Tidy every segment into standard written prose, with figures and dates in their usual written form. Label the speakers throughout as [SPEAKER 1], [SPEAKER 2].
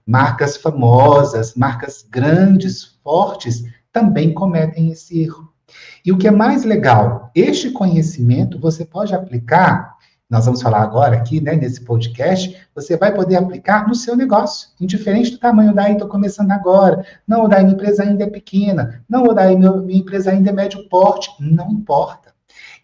[SPEAKER 1] Marcas famosas, marcas grandes, fortes, também cometem esse erro. E o que é mais legal, este conhecimento você pode aplicar, nós vamos falar agora aqui, né, nesse podcast, você vai poder aplicar no seu negócio, indiferente do tamanho. Daí estou começando agora, não, daí minha empresa ainda é pequena, não, daí minha empresa ainda é médio porte, não importa.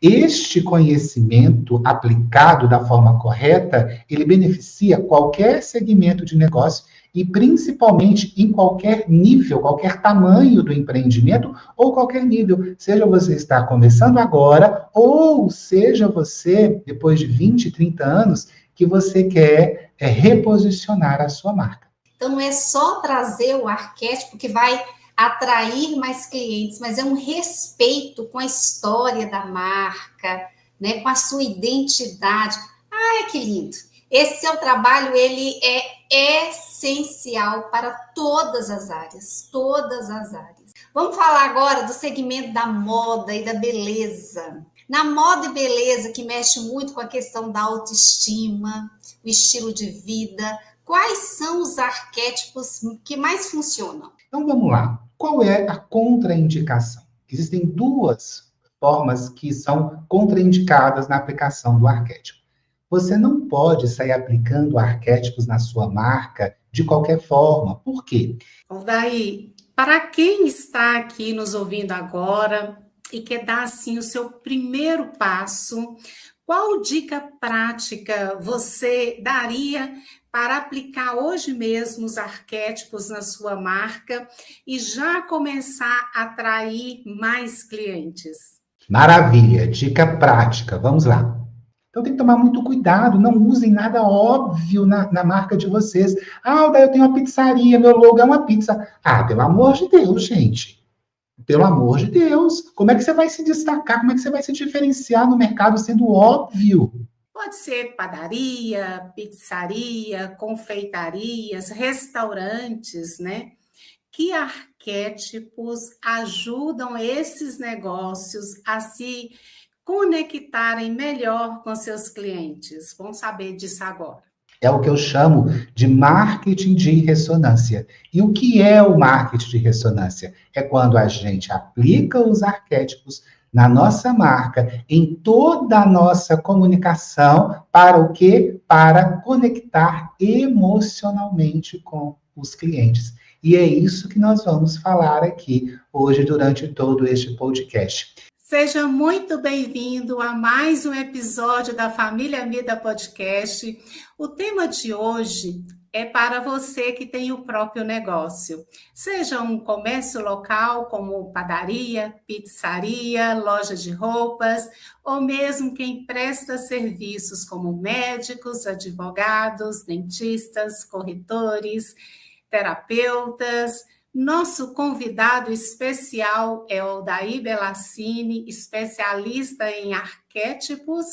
[SPEAKER 1] Este conhecimento aplicado da forma correta, ele beneficia qualquer segmento de negócio e principalmente em qualquer nível, qualquer tamanho do empreendimento ou qualquer nível. Seja você está começando agora ou seja você, depois de 20, 30 anos, que você quer reposicionar a sua marca.
[SPEAKER 2] Então, não é só trazer o arquétipo que vai atrair mais clientes, mas é um respeito com a história da marca, né, com a sua identidade. Ai, que lindo! Esse seu trabalho, ele é essencial para todas as áreas, todas as áreas. Vamos falar agora do segmento da moda e da beleza. Na moda e beleza, que mexe muito com a questão da autoestima, o estilo de vida, quais são os arquétipos que mais funcionam?
[SPEAKER 1] Então, vamos lá. Qual é a contraindicação? Existem duas formas que são contraindicadas na aplicação do arquétipo. Você não pode sair aplicando arquétipos na sua marca de qualquer forma. Por quê?
[SPEAKER 3] Daí, para quem está aqui nos ouvindo agora e quer dar assim o seu primeiro passo, qual dica prática você daria para aplicar hoje mesmo os arquétipos na sua marca e já começar a atrair mais clientes?
[SPEAKER 1] Maravilha, dica prática, vamos lá. Então tem que tomar muito cuidado, não usem nada óbvio na marca de vocês. Daí eu tenho uma pizzaria, meu logo é uma pizza. Pelo amor de Deus, gente. Pelo amor de Deus. Como é que você vai se destacar? Como é que você vai se diferenciar no mercado sendo óbvio?
[SPEAKER 3] Pode ser padaria, pizzaria, confeitarias, restaurantes, né? Que arquétipos ajudam esses negócios a se conectarem melhor com seus clientes? Vamos saber disso agora.
[SPEAKER 1] É o que eu chamo de marketing de ressonância. E o que é o marketing de ressonância? É quando a gente aplica os arquétipos na nossa marca, em toda a nossa comunicação, para o quê? Para conectar emocionalmente com os clientes. E é isso que nós vamos falar aqui hoje durante todo este podcast.
[SPEAKER 3] Seja muito bem-vindo a mais um episódio da Família Mida Podcast. O tema de hoje é para você que tem o próprio negócio. Seja um comércio local, como padaria, pizzaria, loja de roupas, ou mesmo quem presta serviços como médicos, advogados, dentistas, corretores, terapeutas. Nosso convidado especial é o Daí Belassini, especialista em arquétipos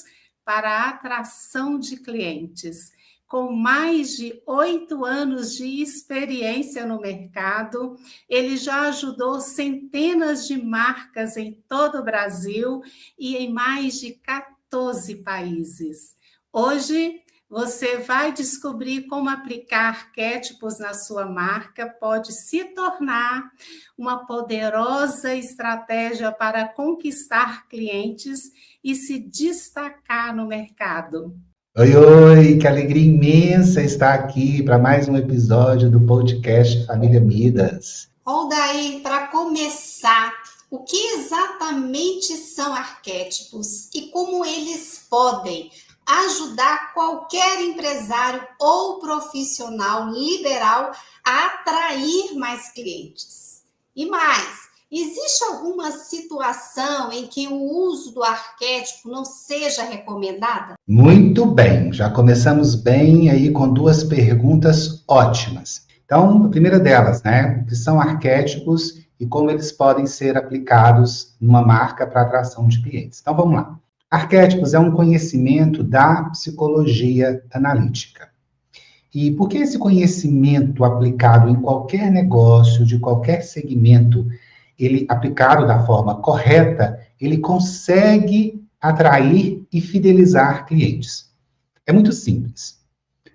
[SPEAKER 3] para a atração de clientes. Com mais de 8 anos de experiência no mercado, ele já ajudou centenas de marcas em todo o Brasil e em mais de 14 países. Hoje, você vai descobrir como aplicar arquétipos na sua marca pode se tornar uma poderosa estratégia para conquistar clientes e se destacar no mercado.
[SPEAKER 1] Oi, que alegria imensa estar aqui para mais um episódio do podcast Família Midas.
[SPEAKER 2] Daí, para começar, o que exatamente são arquétipos e como eles podem ajudar qualquer empresário ou profissional liberal a atrair mais clientes? E mais, existe alguma situação em que o uso do arquétipo não seja recomendada?
[SPEAKER 1] Muito bem, já começamos bem aí com 2 perguntas ótimas. Então, a primeira delas, né, o que são arquétipos e como eles podem ser aplicados numa marca para atração de clientes. Então, vamos lá. Arquétipos é um conhecimento da psicologia analítica. E por que esse conhecimento aplicado em qualquer negócio, de qualquer segmento, ele aplicado da forma correta, ele consegue atrair e fidelizar clientes? É muito simples.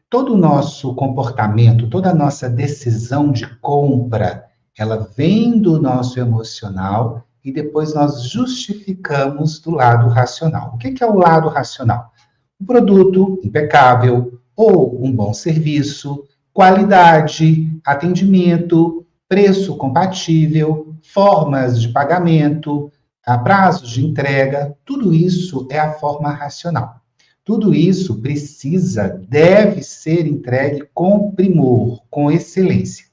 [SPEAKER 1] Todo o nosso comportamento, toda a nossa decisão de compra, ela vem do nosso emocional e depois nós justificamos do lado racional. O que é o lado racional? Um produto impecável ou um bom serviço, qualidade, atendimento, preço compatível, formas de pagamento, prazos de entrega, tudo isso é a forma racional. Tudo isso deve ser entregue com primor, com excelência.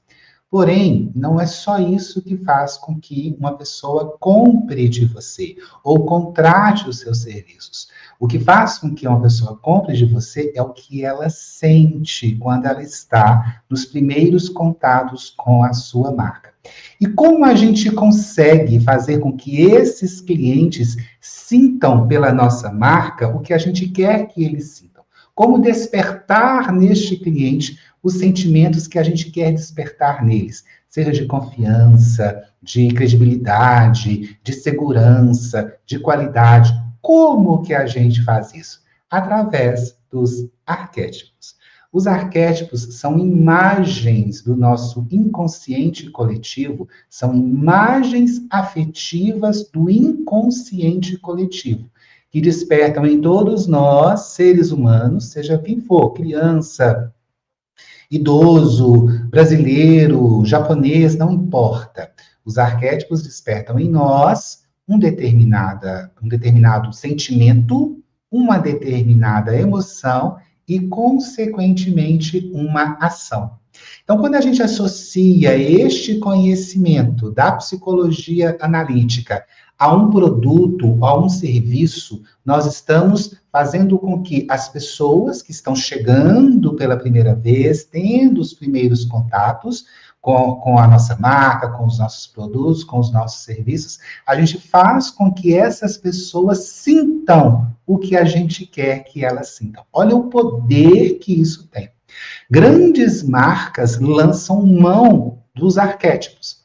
[SPEAKER 1] Porém, não é só isso que faz com que uma pessoa compre de você ou contrate os seus serviços. O que faz com que uma pessoa compre de você é o que ela sente quando ela está nos primeiros contatos com a sua marca. E como a gente consegue fazer com que esses clientes sintam pela nossa marca o que a gente quer que eles sintam? Como despertar neste cliente os sentimentos que a gente quer despertar neles, seja de confiança, de credibilidade, de segurança, de qualidade. Como que a gente faz isso? Através dos arquétipos. Os arquétipos são imagens do nosso inconsciente coletivo, são imagens afetivas do inconsciente coletivo, que despertam em todos nós, seres humanos, seja quem for, criança, idoso, brasileiro, japonês, não importa. Os arquétipos despertam em nós um determinado sentimento, uma determinada emoção e, consequentemente, uma ação. Então, quando a gente associa este conhecimento da psicologia analítica a um produto, a um serviço, nós estamos fazendo com que as pessoas que estão chegando pela primeira vez, tendo os primeiros contatos com a nossa marca, com os nossos produtos, com os nossos serviços, a gente faz com que essas pessoas sintam o que a gente quer que elas sintam. Olha o poder que isso tem. Grandes marcas lançam mão dos arquétipos.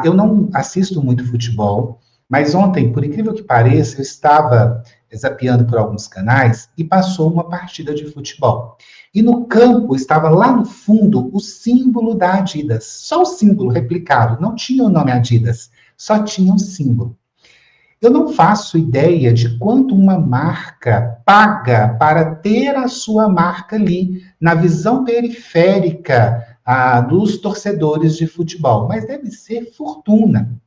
[SPEAKER 1] Eu não assisto muito futebol, mas ontem, por incrível que pareça, eu estava zapeando por alguns canais e passou uma partida de futebol. E no campo estava lá no fundo o símbolo da Adidas. Só o símbolo replicado, não tinha o nome Adidas, só tinha um símbolo. Eu não faço ideia de quanto uma marca paga para ter a sua marca ali, na visão periférica dos torcedores de futebol, mas deve ser fortuna.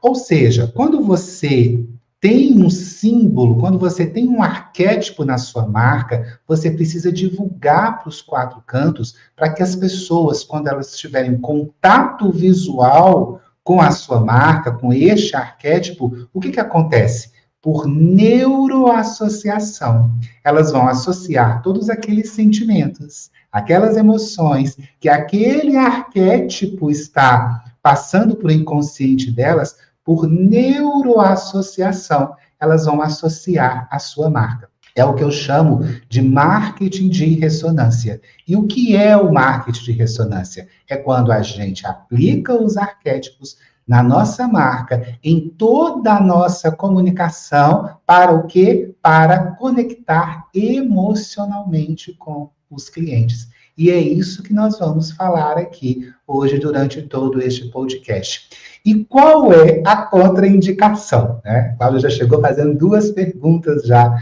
[SPEAKER 1] Ou seja, quando você tem um símbolo, quando você tem um arquétipo na sua marca, você precisa divulgar para os quatro cantos para que as pessoas, quando elas tiverem contato visual com a sua marca, com este arquétipo, o que acontece? Por neuroassociação, elas vão associar todos aqueles sentimentos, aquelas emoções que aquele arquétipo está passando para o inconsciente delas. Por neuroassociação, elas vão associar a sua marca. É o que eu chamo de marketing de ressonância. E o que é o marketing de ressonância? É quando a gente aplica os arquétipos na nossa marca, em toda a nossa comunicação, para o quê? Para conectar emocionalmente com os clientes. E é isso que nós vamos falar aqui hoje durante todo este podcast. E qual é a contraindicação? Né? Cláudia já chegou fazendo duas perguntas já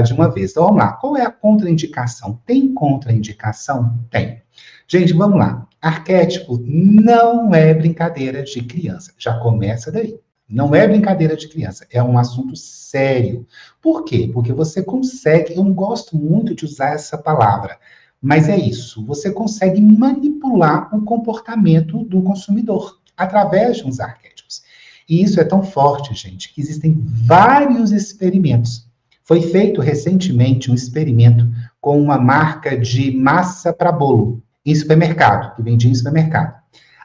[SPEAKER 1] de uma vez. Então, vamos lá. Qual é a contraindicação? Tem contraindicação? Tem. Gente, vamos lá. Arquétipo não é brincadeira de criança. Já começa daí. Não é brincadeira de criança. É um assunto sério. Por quê? Porque você consegue... Eu não gosto muito de usar essa palavra, mas é isso. Você consegue manipular o comportamento do consumidor através de uns arquétipos. E isso é tão forte, gente, que existem vários experimentos. Foi feito recentemente um experimento com uma marca de massa para bolo em supermercado, que vendia em supermercado.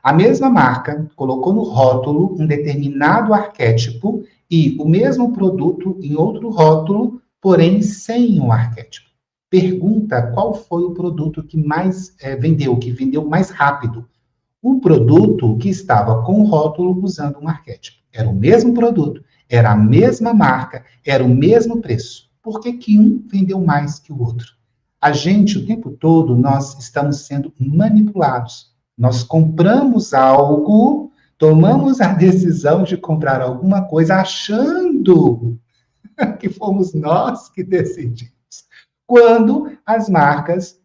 [SPEAKER 1] A mesma marca colocou no rótulo um determinado arquétipo e o mesmo produto em outro rótulo, porém sem um arquétipo. Pergunta qual foi o produto que mais vendeu, que vendeu mais rápido. O produto que estava com o rótulo usando um arquétipo. Era o mesmo produto, era a mesma marca, era o mesmo preço. Por que que um vendeu mais que o outro? A gente, o tempo todo, nós estamos sendo manipulados. Nós compramos algo, tomamos a decisão de comprar alguma coisa achando que fomos nós que decidimos. Quando as marcas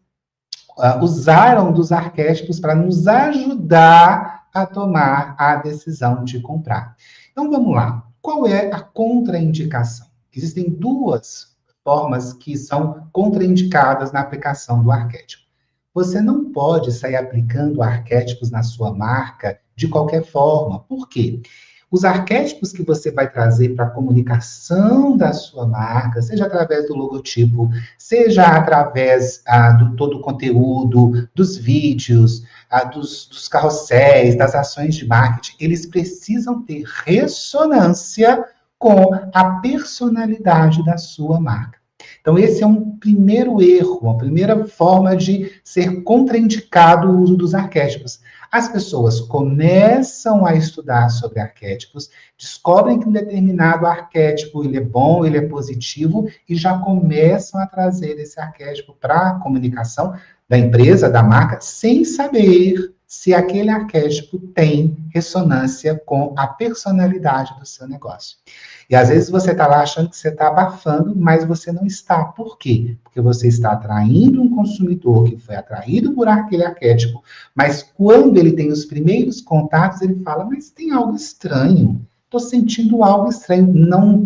[SPEAKER 1] usaram dos arquétipos para nos ajudar a tomar a decisão de comprar. Então, vamos lá. Qual é a contraindicação? Existem duas formas que são contraindicadas na aplicação do arquétipo. Você não pode sair aplicando arquétipos na sua marca de qualquer forma. Por quê? Os arquétipos que você vai trazer para a comunicação da sua marca, seja através do logotipo, seja através do todo o conteúdo, dos vídeos, dos carrosséis, das ações de marketing, eles precisam ter ressonância com a personalidade da sua marca. Então, esse é um primeiro erro, uma primeira forma de ser contraindicado o uso dos arquétipos. As pessoas começam a estudar sobre arquétipos, descobrem que um determinado arquétipo ele é bom, ele é positivo, e já começam a trazer esse arquétipo para a comunicação da empresa, da marca, sem saber se aquele arquétipo tem ressonância com a personalidade do seu negócio. E às vezes você está lá achando que você está abafando, mas você não está. Por quê? Porque você está atraindo um consumidor que foi atraído por aquele arquétipo, mas quando ele tem os primeiros contatos, ele fala, mas tem algo estranho, estou sentindo algo estranho,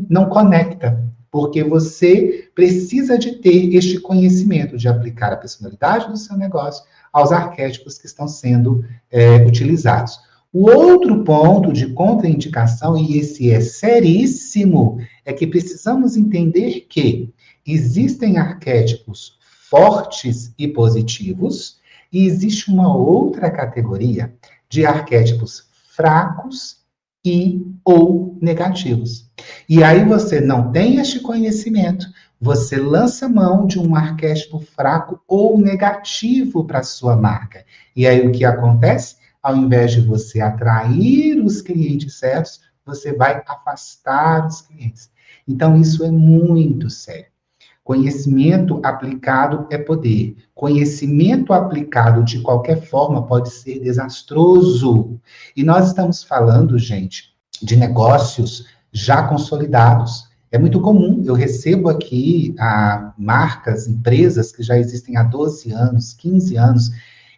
[SPEAKER 1] não conecta. Porque você precisa de ter este conhecimento de aplicar a personalidade do seu negócio aos arquétipos que estão sendo utilizados. O outro ponto de contraindicação, e esse é seríssimo, é que precisamos entender que existem arquétipos fortes e positivos, e existe uma outra categoria de arquétipos fracos e ou negativos. E aí você não tem este conhecimento, você lança mão de um arquétipo fraco ou negativo para a sua marca. E aí o que acontece? Ao invés de você atrair os clientes certos, você vai afastar os clientes. Então, isso é muito sério. Conhecimento aplicado é poder. Conhecimento aplicado de qualquer forma pode ser desastroso. E nós estamos falando, gente, de negócios já consolidados. É muito comum, eu recebo aqui marcas, empresas que já existem há 12 anos, 15 anos,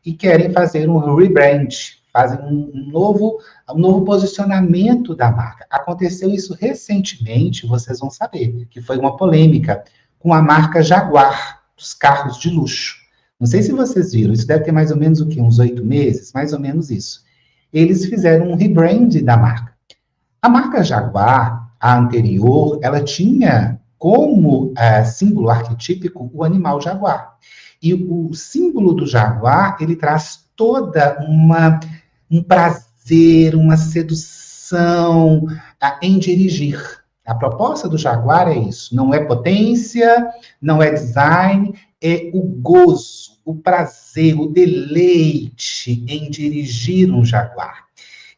[SPEAKER 1] e querem fazer um rebrand, fazem um novo posicionamento da marca. Aconteceu isso recentemente, vocês vão saber, que foi uma polêmica com a marca Jaguar, dos carros de luxo. Não sei se vocês viram, isso deve ter mais ou menos o quê? Uns 8 meses? Mais ou menos isso. Eles fizeram um rebrand da marca. A marca Jaguar, a anterior, ela tinha como símbolo arquetípico o animal jaguar. E o símbolo do jaguar, ele traz toda um prazer, uma sedução em dirigir. A proposta do jaguar é isso. Não é potência, não é design, é o gozo, o prazer, o deleite em dirigir um jaguar.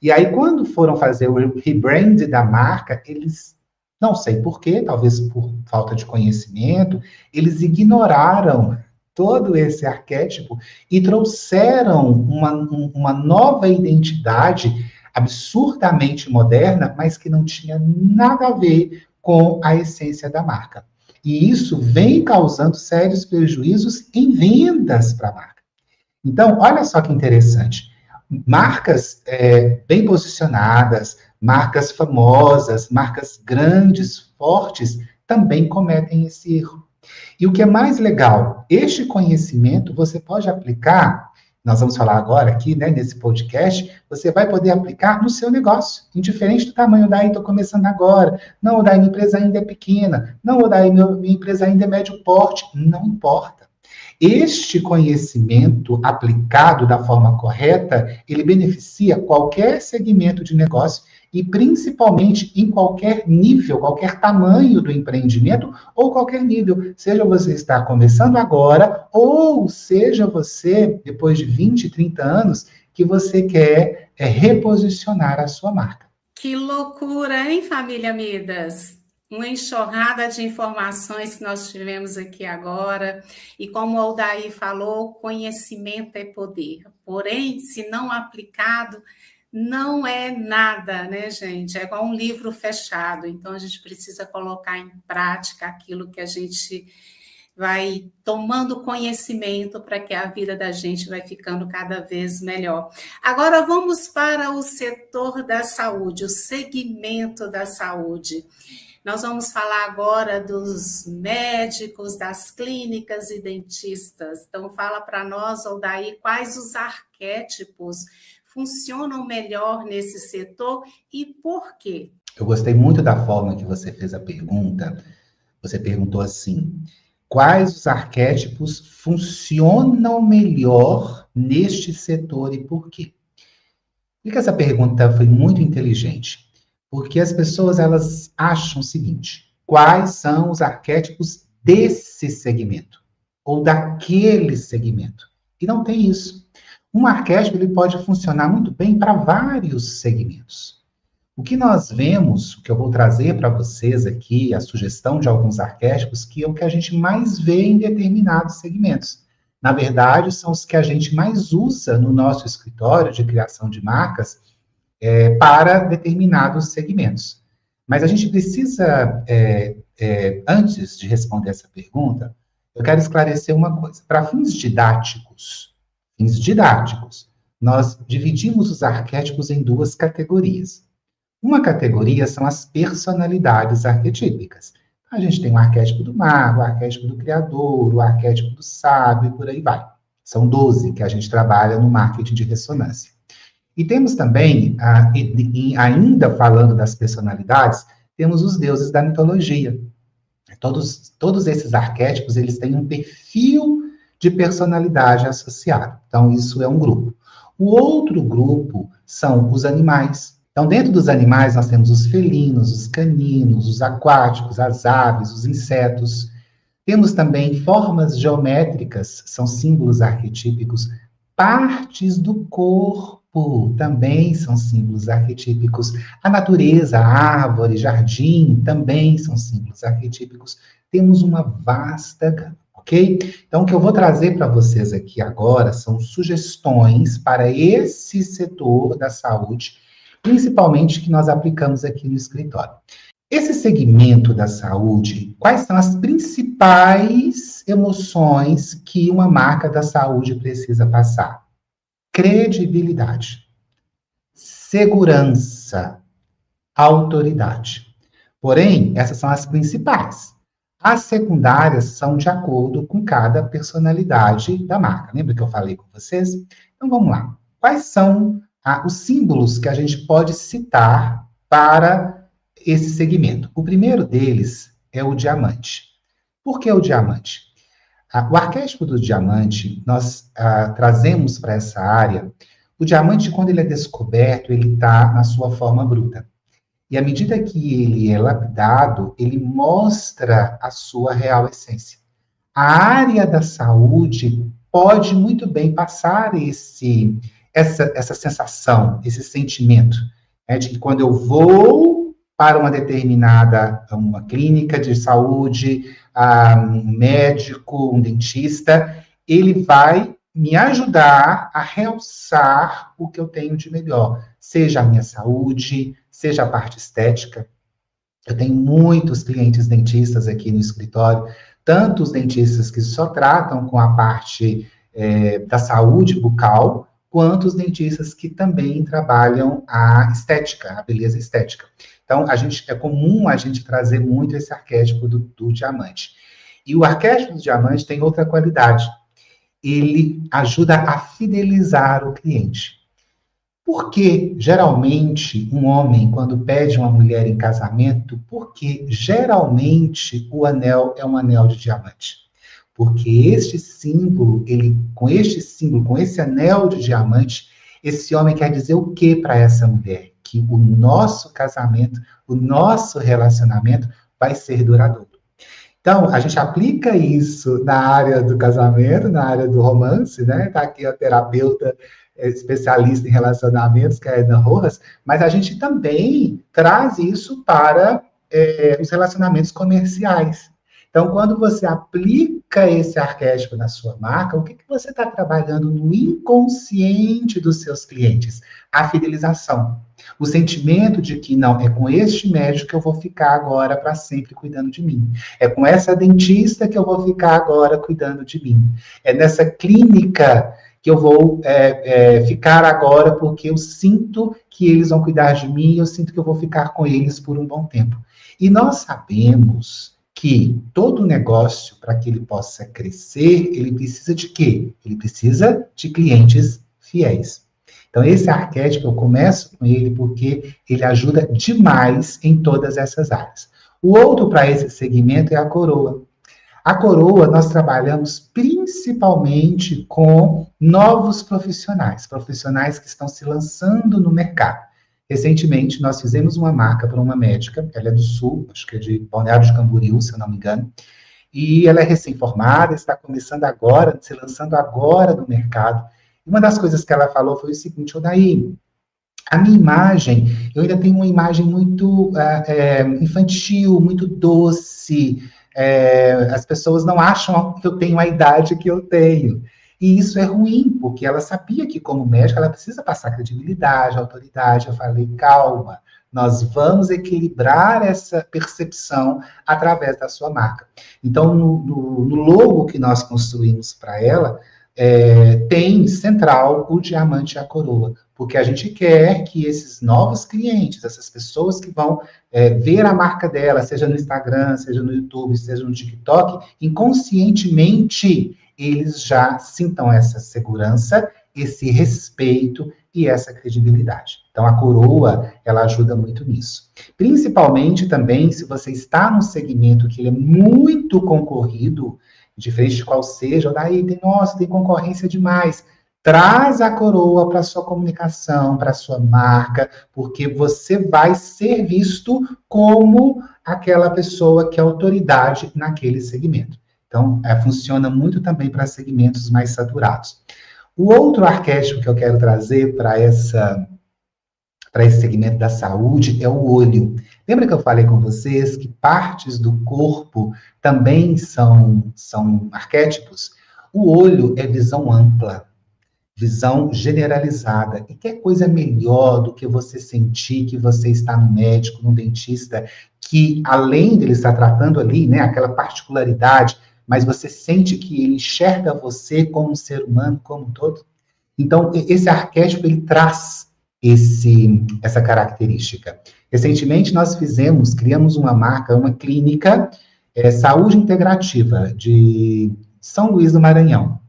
[SPEAKER 1] E aí, quando foram fazer o rebrand da marca, eles, não sei por quê, talvez por falta de conhecimento, eles ignoraram todo esse arquétipo e trouxeram uma nova identidade absurdamente moderna, mas que não tinha nada a ver com a essência da marca. E isso vem causando sérios prejuízos em vendas para a marca. Então, olha só que interessante. Marcas bem posicionadas, marcas famosas, marcas grandes, fortes, também cometem esse erro. E o que é mais legal, este conhecimento você pode aplicar, nós vamos falar agora aqui, né, nesse podcast, você vai poder aplicar no seu negócio, indiferente do tamanho. Daí estou começando agora, não, daí minha empresa ainda é pequena, não, daí minha empresa ainda é médio porte, não importa. Este conhecimento aplicado da forma correta, ele beneficia qualquer segmento de negócio e principalmente em qualquer nível, qualquer tamanho do empreendimento ou qualquer nível. Seja você está começando agora ou seja você, depois de 20, 30 anos, que você quer reposicionar a sua marca.
[SPEAKER 3] Que loucura, hein, família Midas? Uma enxurrada de informações que nós tivemos aqui agora, e como o Aldair falou, conhecimento é poder, porém, se não aplicado, não é nada, né, gente? É igual um livro fechado, então a gente precisa colocar em prática aquilo que a gente vai tomando conhecimento para que a vida da gente vai ficando cada vez melhor. Agora vamos para o setor da saúde, o segmento da saúde. Nós vamos falar agora dos médicos, das clínicas e dentistas. Então, fala para nós, Aldair, quais os arquétipos funcionam melhor nesse setor e por quê?
[SPEAKER 1] Eu gostei muito da forma que você fez a pergunta. Você perguntou assim: quais os arquétipos funcionam melhor neste setor e por quê? Por que essa pergunta foi muito inteligente? Porque as pessoas, elas acham o seguinte: quais são os arquétipos desse segmento? Ou daquele segmento? E não tem isso. Um arquétipo, ele pode funcionar muito bem para vários segmentos. O que nós vemos, o que eu vou trazer para vocês aqui, a sugestão de alguns arquétipos, que é o que a gente mais vê em determinados segmentos. Na verdade, são os que a gente mais usa no nosso escritório de criação de marcas para determinados segmentos. Mas a gente precisa, antes de responder essa pergunta, eu quero esclarecer uma coisa. Para fins didáticos, nós dividimos os arquétipos em duas categorias. Uma categoria são as personalidades arquetípicas. A gente tem o arquétipo do mago, o arquétipo do criador, o arquétipo do sábio, e por aí vai. São 12 que a gente trabalha no marketing de ressonância. E temos também, ainda falando das personalidades, temos os deuses da mitologia. Todos esses arquétipos, eles têm um perfil de personalidade associado. Então, isso é um grupo. O outro grupo são os animais. Então, dentro dos animais, nós temos os felinos, os caninos, os aquáticos, as aves, os insetos. Temos também formas geométricas, são símbolos arquetípicos. Partes do corpo também são símbolos arquetípicos. A natureza, a árvore, jardim, também são símbolos arquetípicos. Temos uma vasta gama, ok? Então, o que eu vou trazer para vocês aqui agora são sugestões para esse setor da saúde, principalmente que nós aplicamos aqui no escritório. Esse segmento da saúde, quais são as principais emoções que uma marca da saúde precisa passar? Credibilidade, segurança, autoridade. Porém, essas são as principais. As secundárias são de acordo com cada personalidade da marca. Lembra que eu falei com vocês? Então, vamos lá. Quais são os símbolos que a gente pode citar para esse segmento? O primeiro deles é o diamante. Por que o diamante? O arquétipo do diamante, nós trazemos para essa área. O diamante, quando ele é descoberto, ele está na sua forma bruta. E à medida que ele é lapidado, ele mostra a sua real essência. A área da saúde pode muito bem passar essa sensação, esse sentimento, de que quando eu vou para uma clínica de saúde, um médico, um dentista, ele vai me ajudar a realçar o que eu tenho de melhor, seja a minha saúde, seja a parte estética. Eu tenho muitos clientes dentistas aqui no escritório, tanto os dentistas que só tratam com a parte da saúde bucal, quanto os dentistas que também trabalham a estética, a beleza estética. Então, é comum a gente trazer muito esse arquétipo do diamante. E o arquétipo do diamante tem outra qualidade. Ele ajuda a fidelizar o cliente. Porque, geralmente, um homem, quando pede uma mulher em casamento, porque geralmente o anel é um anel de diamante. Porque este símbolo, com esse anel de diamante, esse homem quer dizer o que para essa mulher? Que o nosso casamento, o nosso relacionamento vai ser duradouro. Então, a gente aplica isso na área do casamento, na área do romance, né? Está aqui a terapeuta especialista em relacionamentos, que é a Edna Rojas, mas a gente também traz isso para os relacionamentos comerciais. Então, quando você aplica esse arquétipo na sua marca, o que você está trabalhando no inconsciente dos seus clientes? A fidelização. O sentimento de que, não, é com este médico que eu vou ficar agora para sempre cuidando de mim. É com essa dentista que eu vou ficar agora cuidando de mim. É nessa clínica que eu vou ficar agora porque eu sinto que eles vão cuidar de mim e eu sinto que eu vou ficar com eles por um bom tempo. E nós sabemos que todo negócio, para que ele possa crescer, ele precisa de quê? Ele precisa de clientes fiéis. Então, esse arquétipo, eu começo com ele porque ele ajuda demais em todas essas áreas. O outro para esse segmento é a coroa. A coroa, nós trabalhamos principalmente com novos profissionais, profissionais que estão se lançando no mercado. Recentemente, nós fizemos uma marca para uma médica, ela é do Sul, acho que é de Balneário de Camboriú, se eu não me engano, e ela é recém-formada, está começando agora, se lançando agora no mercado. E uma das coisas que ela falou foi o seguinte: Odaí, a minha imagem, eu ainda tenho uma imagem muito infantil, muito doce, as pessoas não acham que eu tenho a idade que eu tenho. E isso é ruim, porque ela sabia que, como médica, ela precisa passar credibilidade, autoridade. Eu falei, calma, nós vamos equilibrar essa percepção através da sua marca. Então, no logo que nós construímos para ela, tem central o diamante e a coroa, porque a gente quer que esses novos clientes, essas pessoas que vão ver a marca dela, seja no Instagram, seja no YouTube, seja no TikTok, inconscientemente eles já sintam essa segurança, esse respeito e essa credibilidade. Então, a coroa, ela ajuda muito nisso. Principalmente também, se você está num segmento que ele é muito concorrido, diferente de qual seja, daí tem concorrência demais. Traz a coroa para a sua comunicação, para a sua marca, porque você vai ser visto como aquela pessoa que é autoridade naquele segmento. Então, funciona muito também para segmentos mais saturados. O outro arquétipo que eu quero trazer para esse segmento da saúde é o olho. Lembra que eu falei com vocês que partes do corpo também são arquétipos? O olho é visão ampla, visão generalizada. E que coisa melhor do que você sentir que você está no médico, no dentista, que além dele estar tratando ali, né, aquela particularidade, mas você sente que ele enxerga você como um ser humano, como um todo. Então, esse arquétipo, ele traz essa característica. Recentemente, nós criamos uma marca, uma clínica, Saúde Integrativa, de São Luís do Maranhão.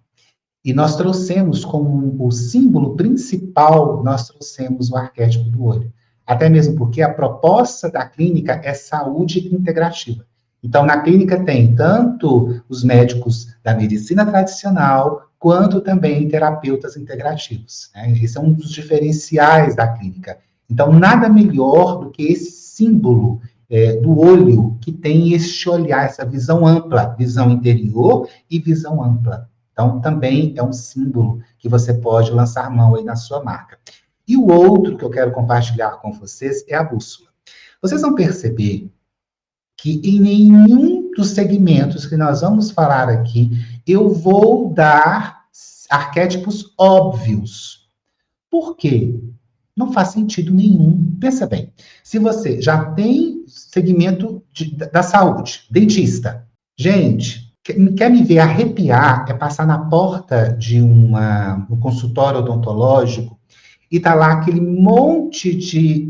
[SPEAKER 1] E nós trouxemos como o símbolo principal, nós trouxemos o arquétipo do olho. Até mesmo porque a proposta da clínica é saúde integrativa. Então, na clínica tem tanto os médicos da medicina tradicional, quanto também terapeutas integrativos. Né? Esse é um dos diferenciais da clínica. Então, nada melhor do que esse símbolo do olho, que tem este olhar, essa visão ampla, visão interior e visão ampla. Então, também é um símbolo que você pode lançar mão aí na sua marca. E o outro que eu quero compartilhar com vocês é a bússola. Vocês vão perceber que em nenhum dos segmentos que nós vamos falar aqui, eu vou dar arquétipos óbvios. Por quê? Não faz sentido nenhum. Pensa bem, se você já tem segmento da saúde, dentista, gente, quer me ver arrepiar, é passar na porta de um consultório odontológico e tá lá aquele monte de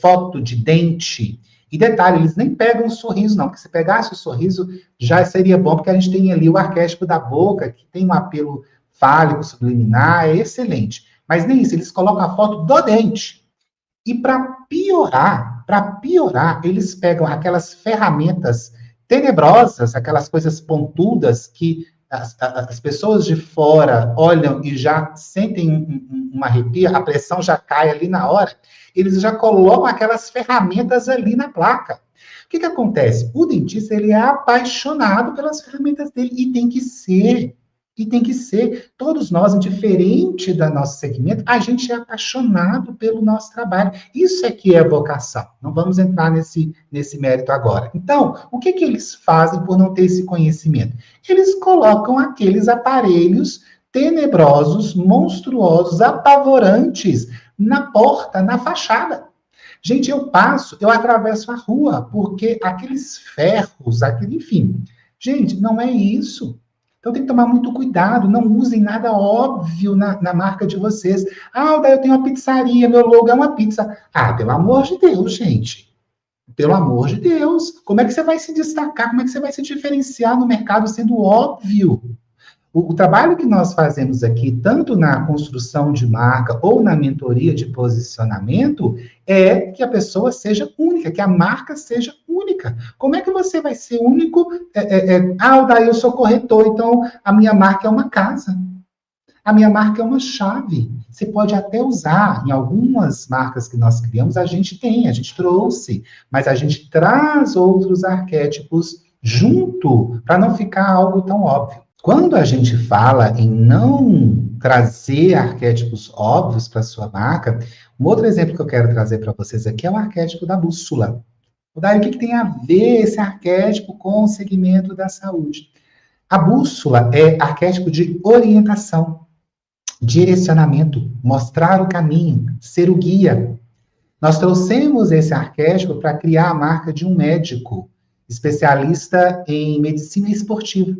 [SPEAKER 1] foto de dente. E detalhe, eles nem pegam o sorriso, não, porque se pegasse o sorriso, já seria bom, porque a gente tem ali o arquétipo da boca, que tem um apelo fálico, subliminar, é excelente. Mas nem isso, eles colocam a foto do dente. E para piorar, eles pegam aquelas ferramentas tenebrosas, aquelas coisas pontudas que as pessoas de fora olham e já sentem um arrepio, a pressão já cai ali na hora, eles já colocam aquelas ferramentas ali na placa. O que acontece? O dentista, ele é apaixonado pelas ferramentas dele, e tem que ser. E tem que ser, todos nós, indiferente do nosso segmento, a gente é apaixonado pelo nosso trabalho. Isso é que é vocação. Não vamos entrar nesse mérito agora. Então, o que eles fazem por não ter esse conhecimento? Eles colocam aqueles aparelhos tenebrosos, monstruosos, apavorantes na porta, na fachada. Gente, eu atravesso a rua, porque aqueles ferros, enfim. Gente, não é isso. Então tem que tomar muito cuidado, não usem nada óbvio na marca de vocês. Daí eu tenho uma pizzaria, meu logo é uma pizza. Pelo amor de Deus, gente. Pelo amor de Deus. Como é que você vai se destacar? Como é que você vai se diferenciar no mercado sendo óbvio? O trabalho que nós fazemos aqui, tanto na construção de marca ou na mentoria de posicionamento, é que a pessoa seja única, que a marca seja única. Como é que você vai ser único? Daí eu sou corretor, então a minha marca é uma casa. A minha marca é uma chave. Você pode até usar, em algumas marcas que nós criamos, a gente trouxe, mas a gente traz outros arquétipos junto, para não ficar algo tão óbvio. Quando a gente fala em não trazer arquétipos óbvios para a sua marca, um outro exemplo que eu quero trazer para vocês aqui é o arquétipo da bússola. Daí, o que tem a ver esse arquétipo com o segmento da saúde? A bússola é arquétipo de orientação, direcionamento, mostrar o caminho, ser o guia. Nós trouxemos esse arquétipo para criar a marca de um médico especialista em medicina esportiva.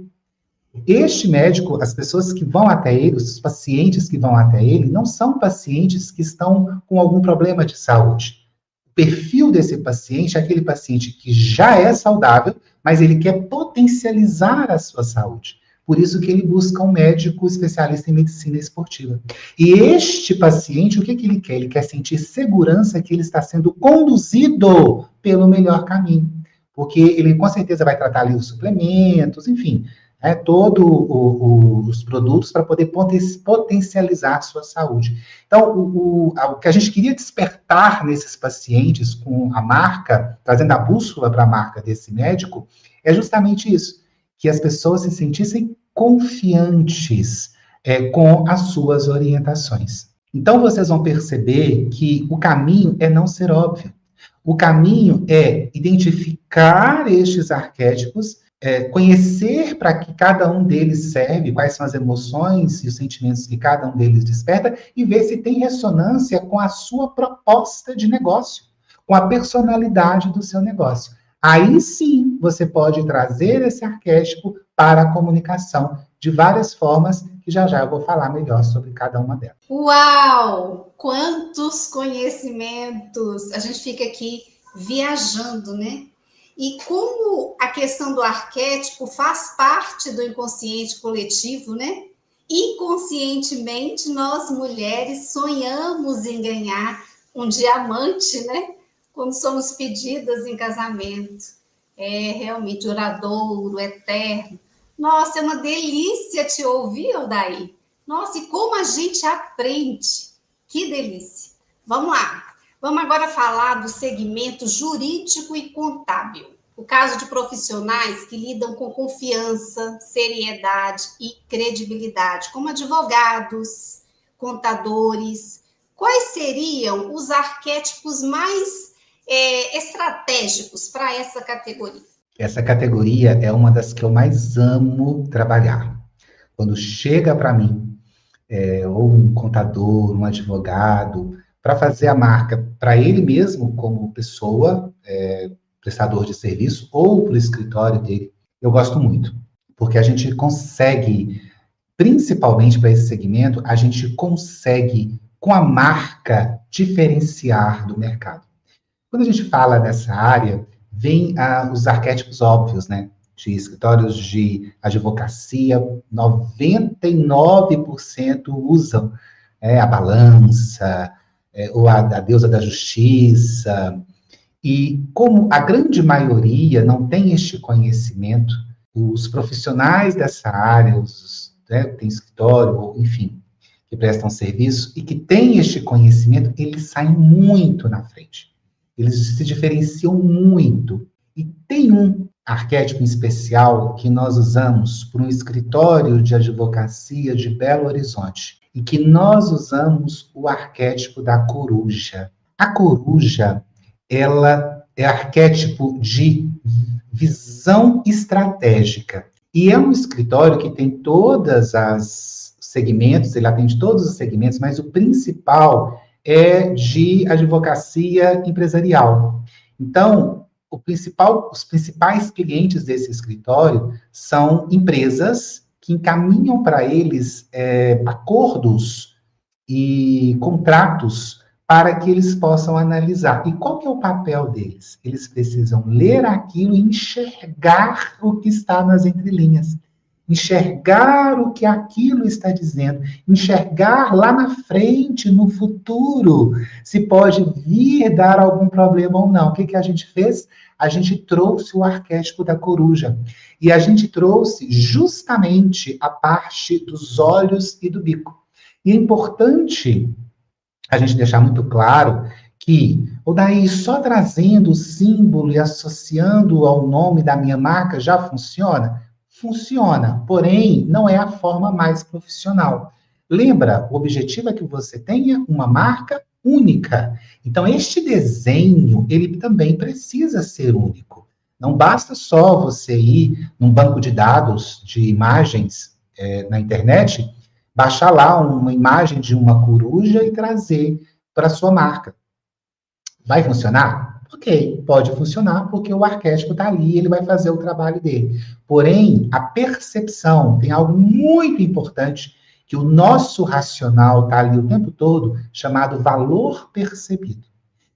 [SPEAKER 1] Este médico, as pessoas que vão até ele, os pacientes que vão até ele, não são pacientes que estão com algum problema de saúde. O perfil desse paciente é aquele paciente que já é saudável, mas ele quer potencializar a sua saúde. Por isso que ele busca um médico especialista em medicina esportiva. E este paciente, o que ele quer? Ele quer sentir segurança que ele está sendo conduzido pelo melhor caminho. Porque ele, com certeza, vai tratar ali os suplementos, enfim, todos os produtos para poder potencializar a sua saúde. Então, o que a gente queria despertar nesses pacientes com a marca, trazendo a bússola para a marca desse médico, é justamente isso, que as pessoas se sentissem confiantes com as suas orientações. Então, vocês vão perceber que o caminho é não ser óbvio. O caminho é identificar estes arquétipos, conhecer para que cada um deles serve, quais são as emoções e os sentimentos que cada um deles desperta, e ver se tem ressonância com a sua proposta de negócio, com a personalidade do seu negócio. Aí sim, você pode trazer esse arquétipo para a comunicação de várias formas, que já eu vou falar melhor sobre cada uma delas.
[SPEAKER 2] Uau! Quantos conhecimentos! A gente fica aqui viajando, né? E como a questão do arquétipo faz parte do inconsciente coletivo, né? Inconscientemente, nós mulheres sonhamos em ganhar um diamante, né? Quando somos pedidas em casamento. É realmente duradouro, eterno. Nossa, é uma delícia te ouvir, Odair. Nossa, e como a gente aprende. Que delícia. Vamos lá. Vamos agora falar do segmento jurídico e contábil. O caso de profissionais que lidam com confiança, seriedade e credibilidade, como advogados, contadores. Quais seriam os arquétipos mais estratégicos para essa categoria?
[SPEAKER 1] Essa categoria é uma das que eu mais amo trabalhar. Quando chega para mim, ou um contador, um advogado, para fazer a marca para ele mesmo, como pessoa, prestador de serviço, ou para o escritório dele, eu gosto muito. Porque a gente consegue, principalmente para esse segmento, a gente consegue, com a marca, diferenciar do mercado. Quando a gente fala dessa área, vem os arquétipos óbvios, né? De escritórios de advocacia, 99% usam a balança, ou a deusa da justiça. E como a grande maioria não tem este conhecimento, os profissionais dessa área, tem escritório, ou, enfim, que prestam serviço e que têm este conhecimento, eles saem muito na frente. Eles se diferenciam muito. E tem um arquétipo especial que nós usamos para um escritório de advocacia de Belo Horizonte, e que nós usamos o arquétipo da coruja. A coruja, ela é arquétipo de visão estratégica. E é um escritório que tem todas as segmentos, ele atende todos os segmentos, mas o principal é de advocacia empresarial. Então, os principais clientes desse escritório são empresas que encaminham para eles acordos e contratos para que eles possam analisar. E qual que é o papel deles? Eles precisam ler aquilo e enxergar o que está nas entrelinhas. Enxergar o que aquilo está dizendo. Enxergar lá na frente, no futuro, se pode vir dar algum problema ou não. O que a gente fez? A gente trouxe o arquétipo da coruja. E a gente trouxe justamente a parte dos olhos e do bico. E é importante a gente deixar muito claro que, ou daí só trazendo o símbolo e associando ao nome da minha marca já funciona? Funciona, porém, não é a forma mais profissional. Lembra, o objetivo é que você tenha uma marca única. Então, este desenho, ele também precisa ser único. Não basta só você ir num banco de dados de imagens na internet, baixar lá uma imagem de uma coruja e trazer para a sua marca. Vai funcionar? Ok, pode funcionar, porque o arquétipo está ali, ele vai fazer o trabalho dele. Porém, a percepção tem algo muito importante, que o nosso racional está ali o tempo todo, chamado valor percebido.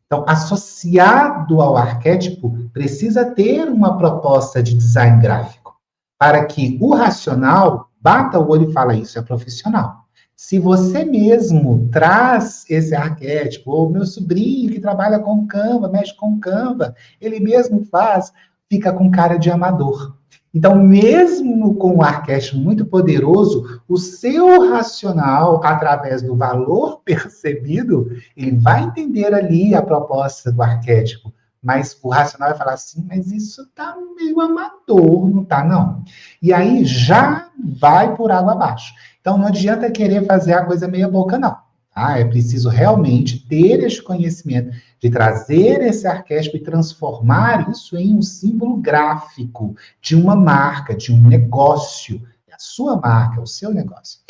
[SPEAKER 1] Então, associado ao arquétipo, precisa ter uma proposta de design gráfico, para que o racional bata o olho e fala, isso é profissional. Se você mesmo traz esse arquétipo, ou meu sobrinho que trabalha com Canva, mexe com Canva, ele mesmo faz, fica com cara de amador. Então, mesmo com um arquétipo muito poderoso, o seu racional, através do valor percebido, ele vai entender ali a proposta do arquétipo. Mas o racional vai falar assim, mas isso tá meio amador, não tá, não. E aí já vai por água abaixo. Então, não adianta querer fazer a coisa meia boca, não. Tá? É preciso realmente ter esse conhecimento de trazer esse arquétipo e transformar isso em um símbolo gráfico de uma marca, de um negócio. É a sua marca, o seu negócio.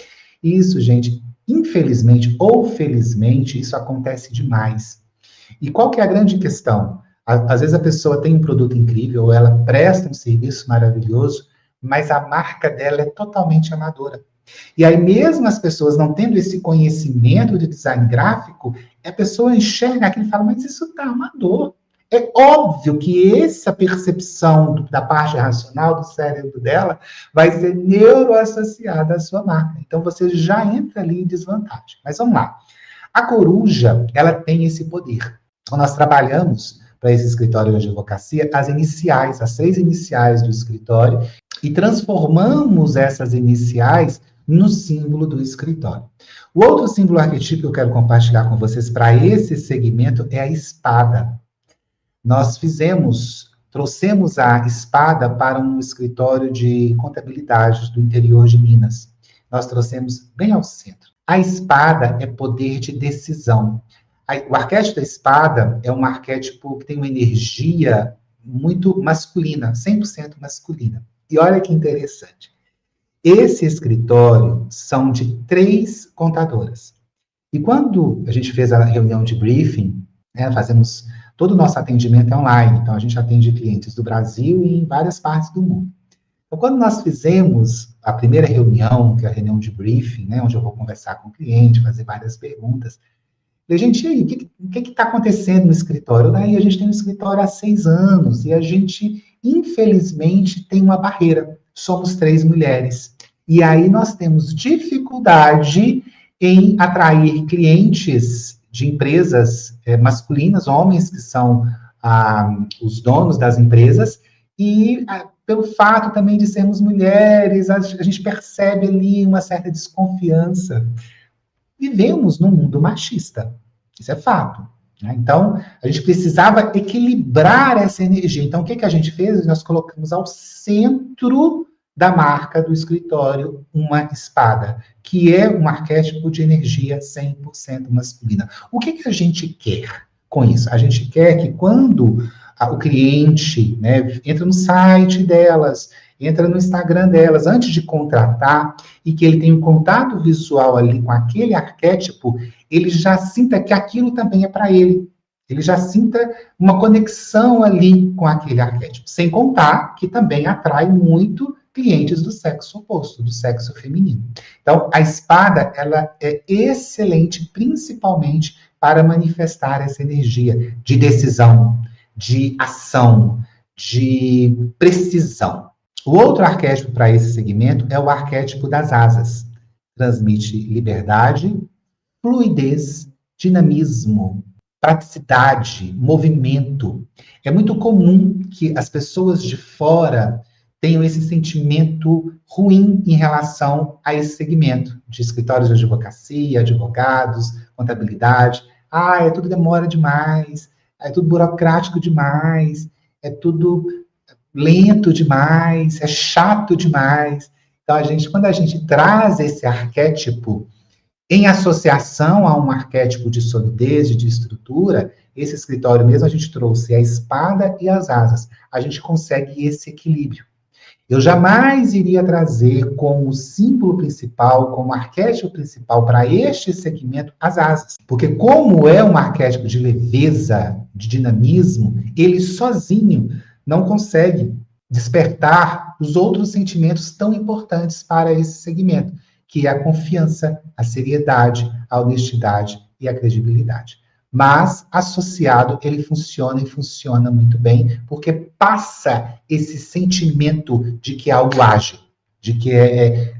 [SPEAKER 1] Isso, gente, infelizmente ou felizmente, isso acontece demais. E qual que é a grande questão? Às vezes a pessoa tem um produto incrível, ou ela presta um serviço maravilhoso, mas a marca dela é totalmente amadora. E aí, mesmo as pessoas não tendo esse conhecimento de design gráfico, a pessoa enxerga aquilo e fala, mas isso está amador. É óbvio que essa percepção da parte racional do cérebro dela vai ser neuroassociada à sua marca. Então, você já entra ali em desvantagem. Mas vamos lá. A coruja, ela tem esse poder. Então, nós trabalhamos para esse escritório de advocacia as 6 iniciais do escritório, e transformamos essas iniciais no símbolo do escritório. O outro símbolo arquetípico que eu quero compartilhar com vocês para esse segmento é a espada. Nós trouxemos a espada para um escritório de contabilidade do interior de Minas. Nós trouxemos bem ao centro. A espada é poder de decisão. O arquétipo da espada é um arquétipo que tem uma energia muito masculina, 100% masculina. E olha que interessante. Esse escritório são de 3 contadoras. E quando a gente fez a reunião de briefing, fazemos todo o nosso atendimento online. Então, a gente atende clientes do Brasil e em várias partes do mundo. Então, quando nós fizemos a primeira reunião, que é a reunião de briefing, onde eu vou conversar com o cliente, fazer várias perguntas, eu falei, gente, e aí, o que está acontecendo no escritório? Daí a gente tem um escritório há 6 anos e a gente, infelizmente, tem uma barreira. Somos 3 mulheres. E aí nós temos dificuldade em atrair clientes de empresas masculinas, homens que são os donos das empresas, e pelo fato também de sermos mulheres, a gente percebe ali uma certa desconfiança. Vivemos num mundo machista, isso é fato. né? Então, a gente precisava equilibrar essa energia. Então, o que a gente fez? Nós colocamos ao centro da marca do escritório uma espada, que é um arquétipo de energia 100% masculina. O que a gente quer com isso? A gente quer que quando o cliente, né, entra no site delas, entra no Instagram delas, antes de contratar, e que ele tem um contato visual ali com aquele arquétipo, ele já sinta que aquilo também é para ele. Ele já sinta uma conexão ali com aquele arquétipo. Sem contar que também atrai muito clientes do sexo oposto, do sexo feminino. Então, a espada, ela é excelente, principalmente para manifestar essa energia de decisão, de ação, de precisão. O outro arquétipo para esse segmento é o arquétipo das asas. Transmite liberdade, fluidez, dinamismo, praticidade, movimento. É muito comum que as pessoas de fora tenham esse sentimento ruim em relação a esse segmento de escritórios de advocacia, advogados, contabilidade. Ah, é tudo demora demais, é tudo burocrático demais, é tudo lento demais, é chato demais. Então, quando a gente traz esse arquétipo em associação a um arquétipo de solidez, de estrutura, esse escritório mesmo, a gente trouxe a espada e as asas. A gente consegue esse equilíbrio. Eu jamais iria trazer como símbolo principal, como arquétipo principal para este segmento, as asas. Porque como é um arquétipo de leveza, de dinamismo, ele sozinho não consegue despertar os outros sentimentos tão importantes para esse segmento, que é a confiança, a seriedade, a honestidade e a credibilidade. Mas, associado, ele funciona e funciona muito bem, porque passa esse sentimento de que é algo ágil, de que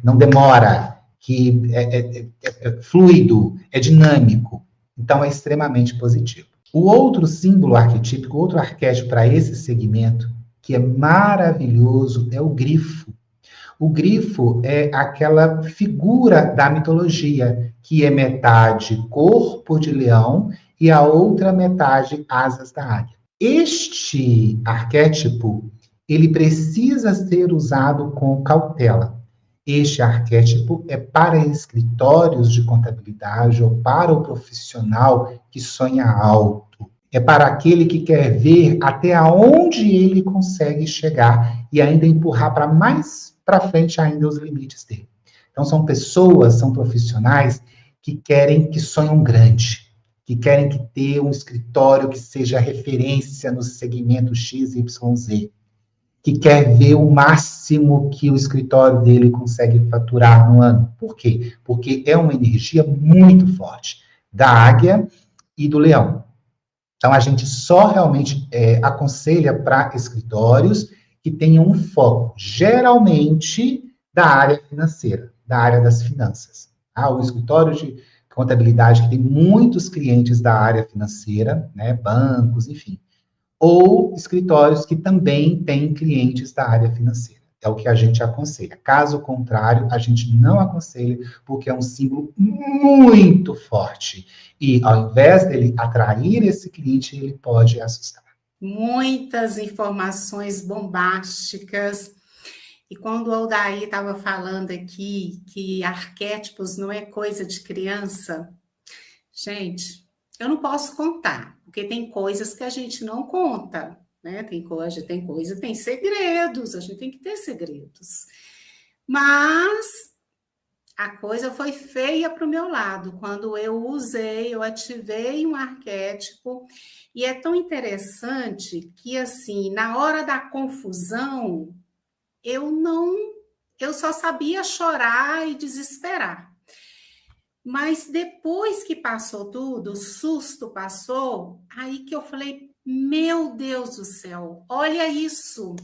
[SPEAKER 1] não demora, que é fluido, é dinâmico. Então, é extremamente positivo. O outro símbolo arquetípico, outro arquétipo para esse segmento, que é maravilhoso, é o grifo. O grifo é aquela figura da mitologia, que é metade corpo de leão e a outra metade asas da águia. Este arquétipo, ele precisa ser usado com cautela. Este arquétipo é para escritórios de contabilidade ou para o profissional que sonha alto. É para aquele que quer ver até onde ele consegue chegar e ainda empurrar para mais para frente ainda os limites dele. Então, são pessoas, são profissionais que sonham grande, que querem ter um escritório que seja referência no segmento XYZ, que quer ver o máximo que o escritório dele consegue faturar no ano. Por quê? Porque é uma energia muito forte da águia e do leão. Então, a gente só realmente aconselha para escritórios que tenham um foco, geralmente, da área financeira, da área das finanças. O escritório de contabilidade que tem muitos clientes da área financeira, né, bancos, enfim. Ou escritórios que também têm clientes da área financeira. É o que a gente aconselha. Caso contrário, a gente não aconselha, porque é um símbolo muito forte. E, ao invés dele atrair esse cliente, ele pode assustar.
[SPEAKER 3] Muitas informações bombásticas. E quando o Aldair estava falando aqui que arquétipos não é coisa de criança, gente, eu não posso contar, porque tem coisas que a gente não conta, né? Tem segredos, a gente tem que ter segredos. Mas a coisa foi feia para o meu lado, quando eu ativei um arquétipo, e é tão interessante que, assim, na hora da confusão, eu só sabia chorar e desesperar. Mas depois que passou tudo, o susto passou, aí que eu falei, meu Deus do céu, olha isso,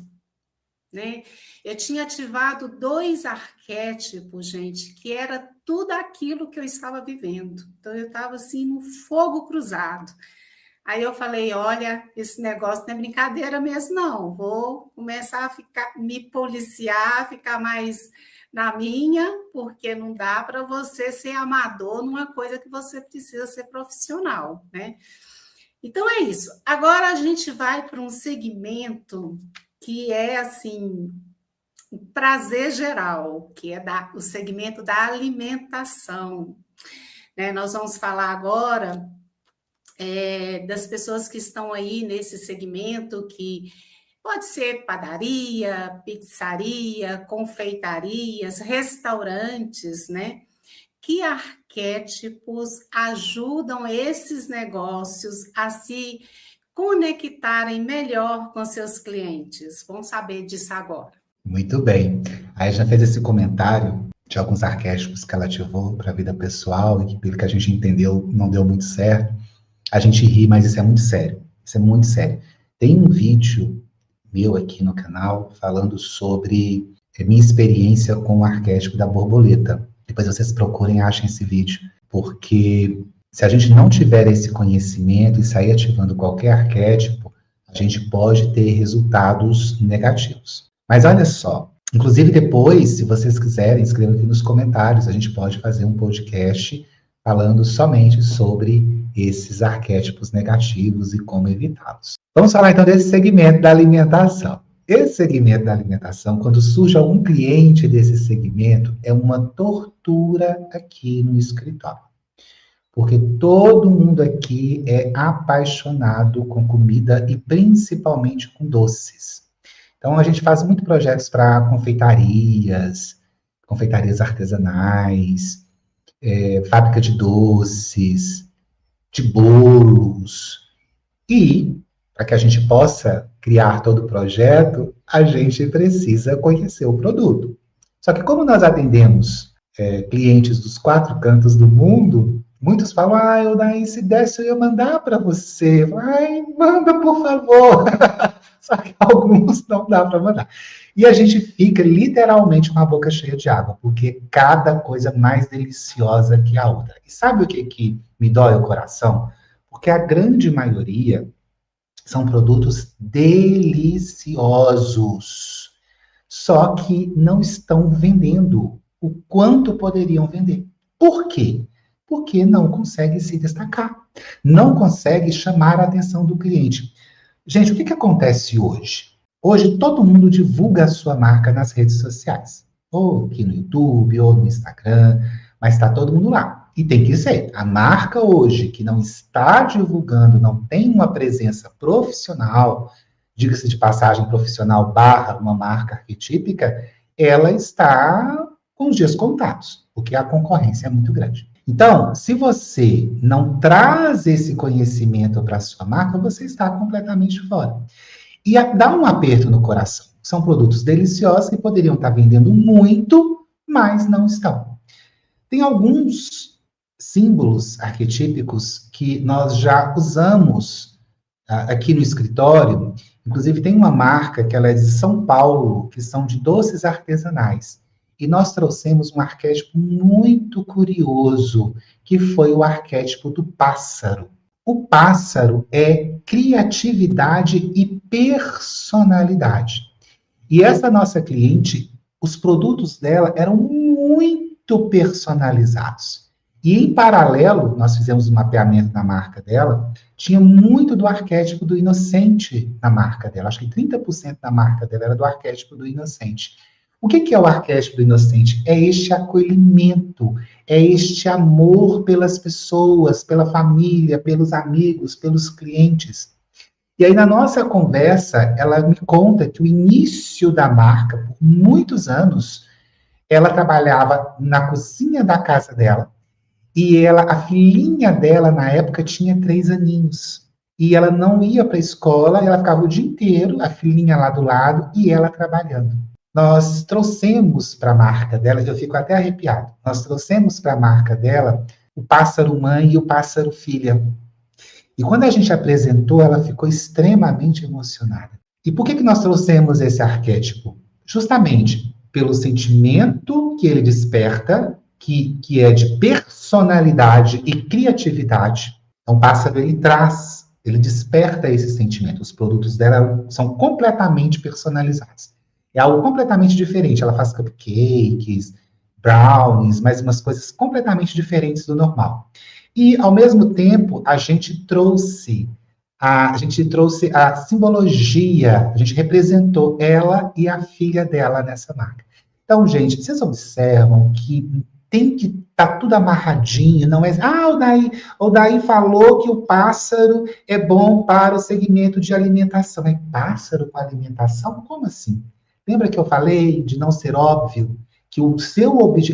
[SPEAKER 3] né? Eu tinha ativado 2 arquétipos, gente, que era tudo aquilo que eu estava vivendo. Então, eu estava assim, no fogo cruzado. Aí eu falei, olha, esse negócio não é brincadeira mesmo, não. Vou começar a me policiar, ficar mais na minha, porque não dá para você ser amador numa coisa que você precisa ser profissional, né? Então é isso. Agora a gente vai para um segmento que é assim, prazer geral, que é o segmento da alimentação. Né? Nós vamos falar agora das pessoas que estão aí nesse segmento, que pode ser padaria, pizzaria, confeitarias, restaurantes, né? Que arquétipos ajudam esses negócios a se conectarem melhor com seus clientes? Vamos saber disso agora.
[SPEAKER 1] Muito bem. Aí já fez esse comentário de alguns arquétipos que ela ativou para a vida pessoal e que, pelo que a gente entendeu, não deu muito certo. A gente ri, mas isso é muito sério. Isso é muito sério. Tem um vídeo meu aqui no canal falando sobre minha experiência com o arquétipo da borboleta. Depois vocês procurem e achem esse vídeo, porque se a gente não tiver esse conhecimento e sair ativando qualquer arquétipo, a gente pode ter resultados negativos. Mas olha só, inclusive depois, se vocês quiserem, escrevam aqui nos comentários, a gente pode fazer um podcast falando somente sobre esses arquétipos negativos e como evitá-los. Vamos falar então desse segmento da alimentação. Esse segmento da alimentação, quando surge algum cliente desse segmento, é uma tortura aqui no escritório. Porque todo mundo aqui é apaixonado com comida e principalmente com doces. Então, a gente faz muitos projetos para confeitarias artesanais, fábrica de doces, de bolos. E, para que a gente possa criar todo o projeto, a gente precisa conhecer o produto. Só que como nós atendemos clientes dos 4 cantos do mundo, muitos falam, Eudaí, se desse eu ia mandar para você. Ai, manda, por favor. Só que alguns não dá para mandar. E a gente fica literalmente com a boca cheia de água, porque cada coisa mais deliciosa que a outra. E sabe o que me dói o coração? Porque a grande maioria são produtos deliciosos, só que não estão vendendo o quanto poderiam vender. Por quê? Porque não consegue se destacar, não consegue chamar a atenção do cliente. Gente, o que acontece hoje? Hoje todo mundo divulga a sua marca nas redes sociais, ou aqui no YouTube, ou no Instagram, mas está todo mundo lá. E tem que ser. A marca hoje que não está divulgando, não tem uma presença profissional, diga-se de passagem profissional / uma marca arquetípica, ela está com os dias contados, porque a concorrência é muito grande. Então, se você não traz esse conhecimento para a sua marca, você está completamente fora. E dá um aperto no coração. São produtos deliciosos que poderiam estar vendendo muito, mas não estão. Tem alguns símbolos arquetípicos que nós já usamos aqui no escritório. Inclusive, tem uma marca que ela é de São Paulo, que são de doces artesanais. E nós trouxemos um arquétipo muito curioso, que foi o arquétipo do pássaro. O pássaro é criatividade e personalidade. E essa nossa cliente, os produtos dela eram muito personalizados. E, em paralelo, nós fizemos um mapeamento na marca dela, tinha muito do arquétipo do inocente na marca dela. Acho que 30% da marca dela era do arquétipo do inocente. O que é o arquétipo do inocente? É este acolhimento, é este amor pelas pessoas, pela família, pelos amigos, pelos clientes. E aí, na nossa conversa, ela me conta que o início da marca, por muitos anos, ela trabalhava na cozinha da casa dela, e a filhinha dela, na época, tinha 3 aninhos. E ela não ia para a escola, ela ficava o dia inteiro, a filhinha lá do lado, e ela trabalhando. Nós trouxemos para a marca dela, eu fico até arrepiado, nós trouxemos para a marca dela o pássaro mãe e o pássaro filha. E quando a gente apresentou, ela ficou extremamente emocionada. E por que nós trouxemos esse arquétipo? Justamente pelo sentimento que ele desperta, que é de personalidade e criatividade. Então, o pássaro, ele desperta esse sentimento. Os produtos dela são completamente personalizados. É algo completamente diferente. Ela faz cupcakes, brownies, mas umas coisas completamente diferentes do normal. E, ao mesmo tempo, a gente trouxe A gente trouxe a simbologia, a gente representou ela e a filha dela nessa marca. Então, gente, vocês observam que tem que estar tudo amarradinho, não é? O Daí falou que o pássaro é bom para o segmento de alimentação. É pássaro com alimentação? Como assim? Lembra que eu falei de não ser óbvio? Que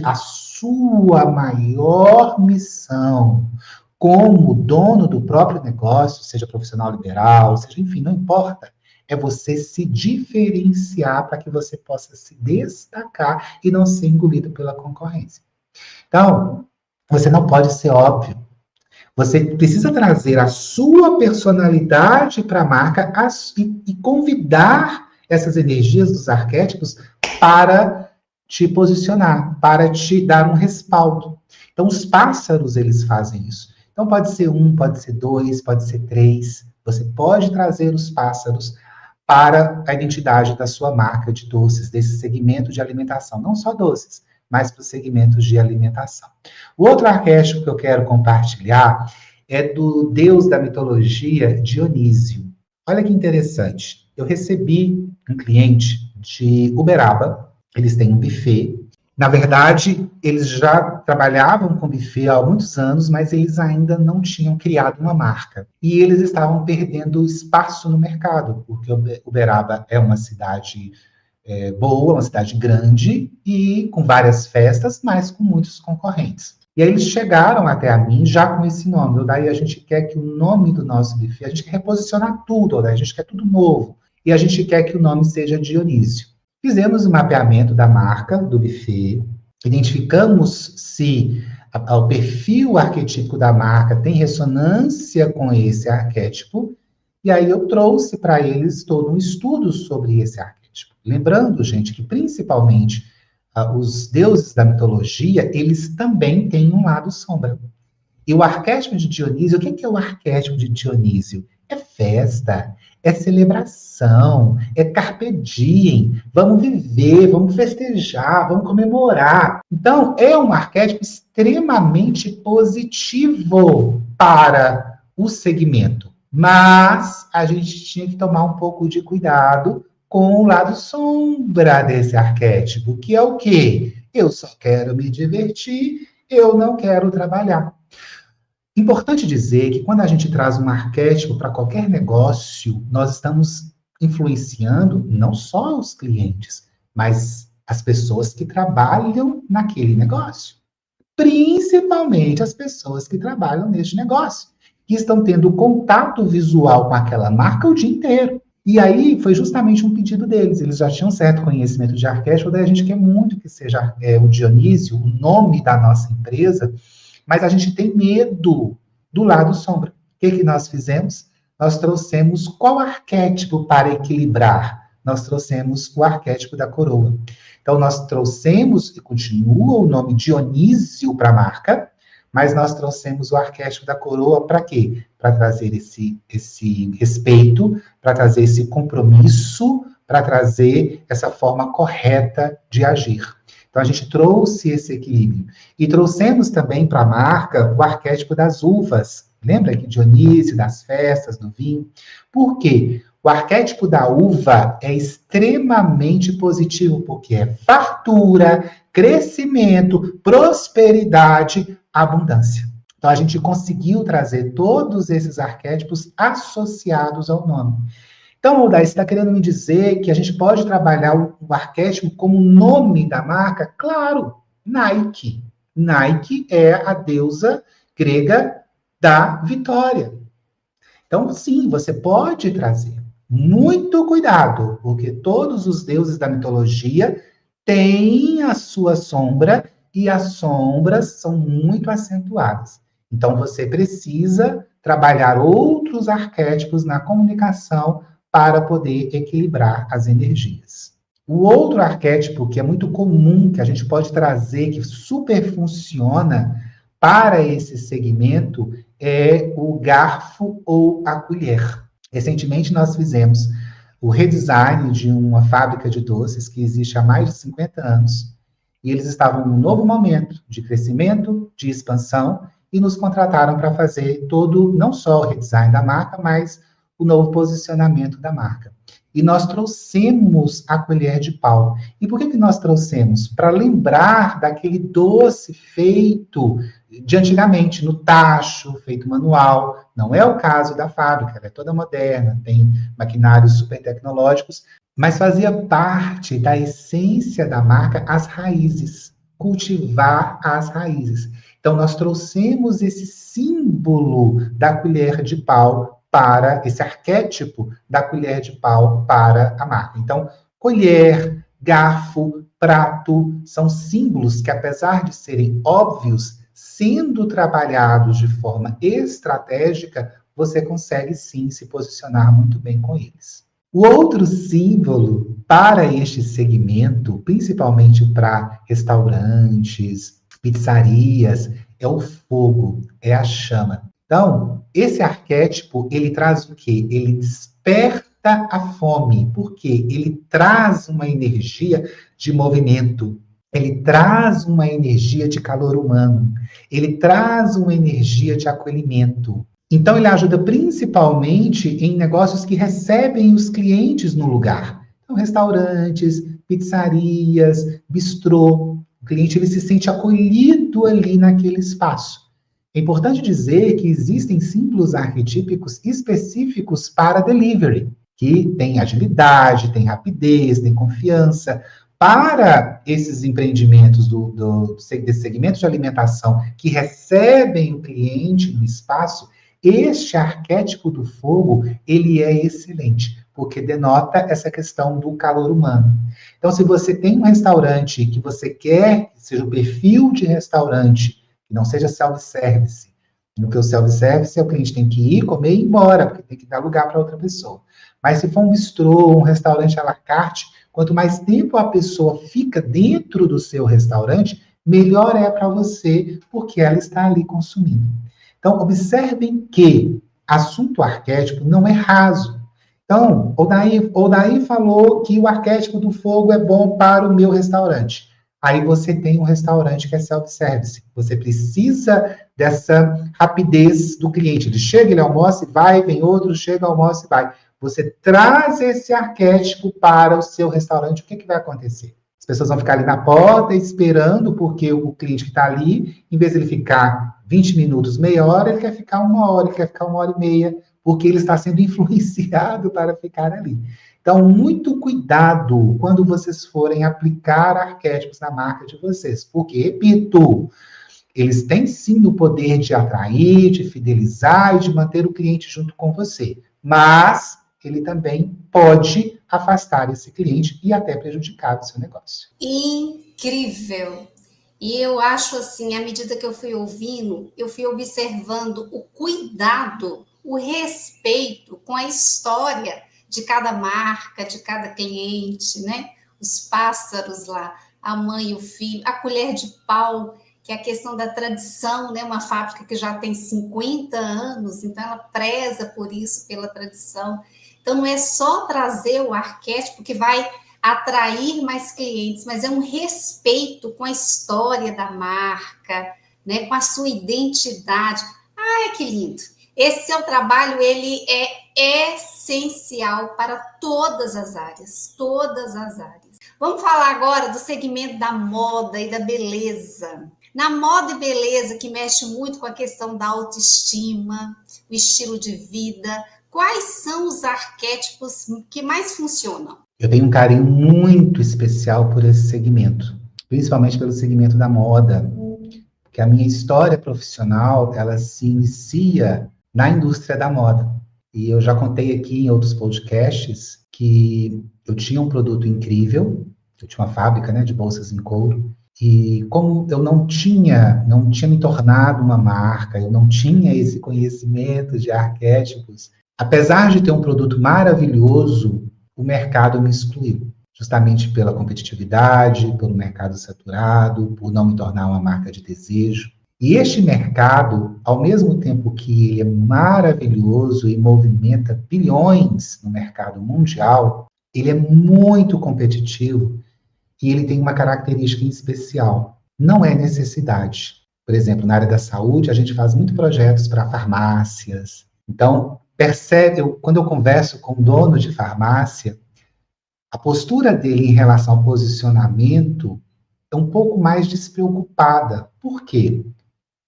[SPEAKER 1] a sua maior missão como dono do próprio negócio, seja profissional liberal, seja, enfim, não importa, é você se diferenciar para que você possa se destacar e não ser engolido pela concorrência. Então, você não pode ser óbvio. Você precisa trazer a sua personalidade para a marca e convidar essas energias dos arquétipos para te posicionar, para te dar um respaldo. Então, os pássaros, eles fazem isso. Então, pode ser 1, pode ser 2, pode ser 3. Você pode trazer os pássaros para a identidade da sua marca de doces, desse segmento de alimentação. Não só doces, mas para os segmentos de alimentação. O outro arquétipo que eu quero compartilhar é do deus da mitologia, Dionísio. Olha que interessante. Eu recebi um cliente de Uberaba, eles têm um buffet. Na verdade, eles já trabalhavam com buffet há muitos anos, mas eles ainda não tinham criado uma marca. E eles estavam perdendo espaço no mercado, porque Uberaba é uma cidade boa, uma cidade grande, e com várias festas, mas com muitos concorrentes. E aí eles chegaram até a mim já com esse nome. Daí a gente quer que o nome do nosso buffet, a gente quer reposicionar tudo, daí a gente quer tudo novo. E a gente quer que o nome seja Dionísio. Fizemos o mapeamento da marca, do buffet, identificamos se o perfil arquetípico da marca tem ressonância com esse arquétipo, e aí eu trouxe para eles todo um estudo sobre esse arquétipo. Lembrando, gente, que principalmente os deuses da mitologia, eles também têm um lado sombra. E o arquétipo de Dionísio, o que é o arquétipo de Dionísio? É festa, é celebração, é carpe diem, vamos viver, vamos festejar, vamos comemorar. Então, é um arquétipo extremamente positivo para o segmento. Mas a gente tinha que tomar um pouco de cuidado com o lado sombra desse arquétipo, que é o quê? Eu só quero me divertir, eu não quero trabalhar. Importante dizer que quando a gente traz um arquétipo para qualquer negócio, nós estamos influenciando não só os clientes, mas as pessoas que trabalham naquele negócio. Principalmente as pessoas que trabalham neste negócio, que estão tendo contato visual com aquela marca o dia inteiro. E aí foi justamente um pedido deles. Eles já tinham certo conhecimento de arquétipo, daí a gente quer muito que seja o Dionísio, o nome da nossa empresa, mas a gente tem medo do lado sombra. O que nós fizemos? Nós trouxemos qual arquétipo para equilibrar? Nós trouxemos o arquétipo da coroa. Então, nós trouxemos, e continua o nome Dionísio para a marca, mas nós trouxemos o arquétipo da coroa para quê? Para trazer esse respeito, para trazer esse compromisso, para trazer essa forma correta de agir. Então, a gente trouxe esse equilíbrio. E trouxemos também para a marca o arquétipo das uvas. Lembra que Dionísio, das festas, do vinho? Por quê? O arquétipo da uva é extremamente positivo, porque é fartura, crescimento, prosperidade, abundância. Então, a gente conseguiu trazer todos esses arquétipos associados ao nome. Então, Odaí, você está querendo me dizer que a gente pode trabalhar o arquétipo como nome da marca? Claro, Nike. Nike é a deusa grega da vitória. Então, sim, você pode trazer. Muito cuidado, porque todos os deuses da mitologia têm a sua sombra e as sombras são muito acentuadas. Então, você precisa trabalhar outros arquétipos na comunicação para poder equilibrar as energias. O outro arquétipo que é muito comum, que a gente pode trazer, que super funciona para esse segmento, é o garfo ou a colher. Recentemente nós fizemos o redesign de uma fábrica de doces que existe há mais de 50 anos. E eles estavam num novo momento de crescimento, de expansão, e nos contrataram para fazer todo, não só o redesign da marca, mas o novo posicionamento da marca. E nós trouxemos a colher de pau. E por que nós trouxemos? Para lembrar daquele doce feito de antigamente, no tacho, feito manual. Não é o caso da fábrica, ela é toda moderna, tem maquinários super tecnológicos, mas fazia parte da essência da marca as raízes, cultivar as raízes. Então, nós trouxemos esse símbolo da colher de pau para esse arquétipo da colher de pau para a marca. Então, colher, garfo, prato, são símbolos que, apesar de serem óbvios, sendo trabalhados de forma estratégica, você consegue sim se posicionar muito bem com eles. O outro símbolo para este segmento, principalmente para restaurantes, pizzarias, é o fogo, é a chama. Então, esse arquétipo, ele traz o quê? Ele desperta a fome. Por quê? Ele traz uma energia de movimento. Ele traz uma energia de calor humano. Ele traz uma energia de acolhimento. Então, ele ajuda principalmente em negócios que recebem os clientes no lugar. Então, restaurantes, pizzarias, bistrô. O cliente ele se sente acolhido ali naquele espaço. É importante dizer que existem símbolos arquetípicos específicos para delivery, que tem agilidade, tem rapidez, tem confiança. Para esses empreendimentos desse segmento de alimentação que recebem o cliente no espaço, este arquétipo do fogo, ele é excelente, porque denota essa questão do calor humano. Então, se você tem um restaurante que você quer que seja o perfil de restaurante, que não seja self-service, porque o self-service o cliente tem que ir, comer e ir embora, porque tem que dar lugar para outra pessoa. Mas se for um bistrô, um restaurante à la carte, quanto mais tempo a pessoa fica dentro do seu restaurante, melhor é para você, porque ela está ali consumindo. Então, observem que assunto arquétipo não é raso. Então, Odaí falou que o arquétipo do fogo é bom para o meu restaurante. Aí você tem um restaurante que é self-service. Você precisa dessa rapidez do cliente. Ele chega, ele almoça e vai, vem outro, chega, almoça e vai. Você traz esse arquétipo para o seu restaurante, o que vai acontecer? As pessoas vão ficar ali na porta esperando, porque o cliente que está ali, em vez de ele ficar 20 minutos, meia hora, ele quer ficar 1 hora, ele quer ficar 1h30, porque ele está sendo influenciado para ficar ali. Então, muito cuidado quando vocês forem aplicar arquétipos na marca de vocês. Porque, repito, eles têm sim o poder de atrair, de fidelizar e de manter o cliente junto com você. Mas ele também pode afastar esse cliente e até prejudicar o seu negócio.
[SPEAKER 2] Incrível! E eu acho assim, à medida que eu fui ouvindo, eu fui observando o cuidado, o respeito com a história de cada marca, de cada cliente, né? Os pássaros lá, a mãe e o filho, a colher de pau, que é a questão da tradição, né? Uma fábrica que já tem 50 anos, então ela preza por isso, pela tradição. Então não é só trazer o arquétipo que vai atrair mais clientes, mas é um respeito com a história da marca, né? Com a sua identidade. Ai, que lindo! Esse seu trabalho, ele é essencial para todas as áreas, todas as áreas. Vamos falar agora do segmento da moda e da beleza. Na moda e beleza, que mexe muito com a questão da autoestima, o estilo de vida, quais são os arquétipos que mais funcionam?
[SPEAKER 1] Eu tenho um carinho muito especial por esse segmento, principalmente pelo segmento da moda, porque a minha história profissional, ela se inicia na indústria da moda. E eu já contei aqui em outros podcasts que eu tinha um produto incrível, eu tinha uma fábrica, né, de bolsas em couro, e como eu não tinha me tornado uma marca, eu não tinha esse conhecimento de arquétipos, apesar de ter um produto maravilhoso, o mercado me excluiu, justamente pela competitividade, pelo mercado saturado, por não me tornar uma marca de desejo. E este mercado, ao mesmo tempo que ele é maravilhoso e movimenta bilhões no mercado mundial, ele é muito competitivo e ele tem uma característica em especial. Não é necessidade. Por exemplo, na área da saúde, a gente faz muitos projetos para farmácias. Então, percebe, quando eu converso com o dono de farmácia, a postura dele em relação ao posicionamento é um pouco mais despreocupada. Por quê?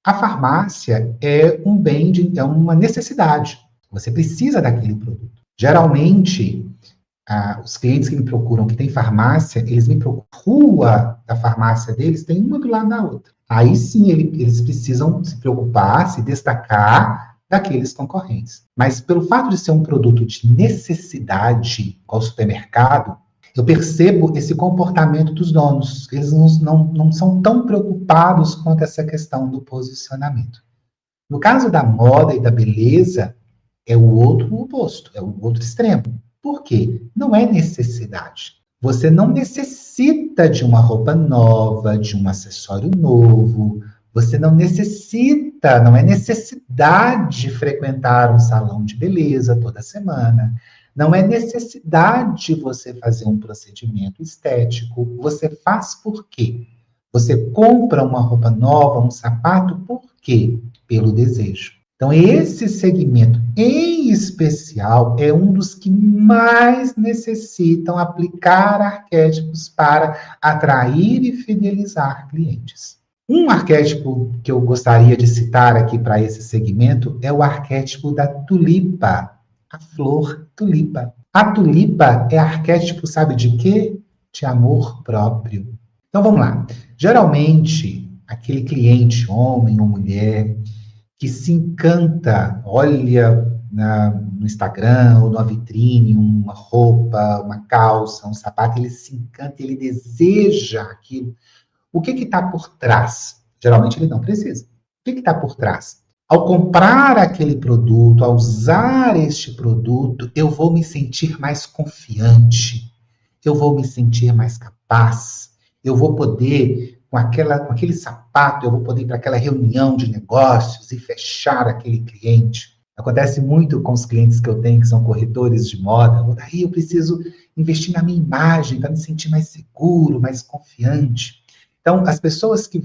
[SPEAKER 1] A farmácia é um bem, é uma necessidade. Você precisa daquele produto. Geralmente, os clientes que me procuram, que têm farmácia, eles me procuram. A rua da farmácia deles tem uma do lado da outra. Aí sim, eles precisam se preocupar, se destacar daqueles concorrentes. Mas pelo fato de ser um produto de necessidade ao supermercado, eu percebo esse comportamento dos donos. Eles não são tão preocupados quanto essa questão do posicionamento. No caso da moda e da beleza, é o outro oposto, é o outro extremo. Por quê? Não é necessidade. Você não necessita de uma roupa nova, de um acessório novo. Você não necessita, não é necessidade de frequentar um salão de beleza toda semana. Não é necessidade você fazer um procedimento estético. Você faz por quê? Você compra uma roupa nova, um sapato, por quê? Pelo desejo. Então, esse segmento, em especial, é um dos que mais necessitam aplicar arquétipos para atrair e fidelizar clientes. Um arquétipo que eu gostaria de citar aqui para esse segmento é o arquétipo da tulipa, a flor tulipa. A tulipa é arquétipo, sabe de quê? De amor próprio. Então, vamos lá. Geralmente, aquele cliente, homem ou mulher, que se encanta, olha no Instagram ou na vitrine, uma roupa, uma calça, um sapato, ele se encanta, ele deseja aquilo. O que está por trás? Geralmente ele não precisa. O que está por trás? Ao comprar aquele produto, ao usar este produto, eu vou me sentir mais confiante, eu vou me sentir mais capaz, eu vou poder, com aquele sapato, eu vou poder ir para aquela reunião de negócios e fechar aquele cliente. Acontece muito com os clientes que eu tenho, que são corretores de moda. Daí eu preciso investir na minha imagem para me sentir mais seguro, mais confiante. Então, as pessoas que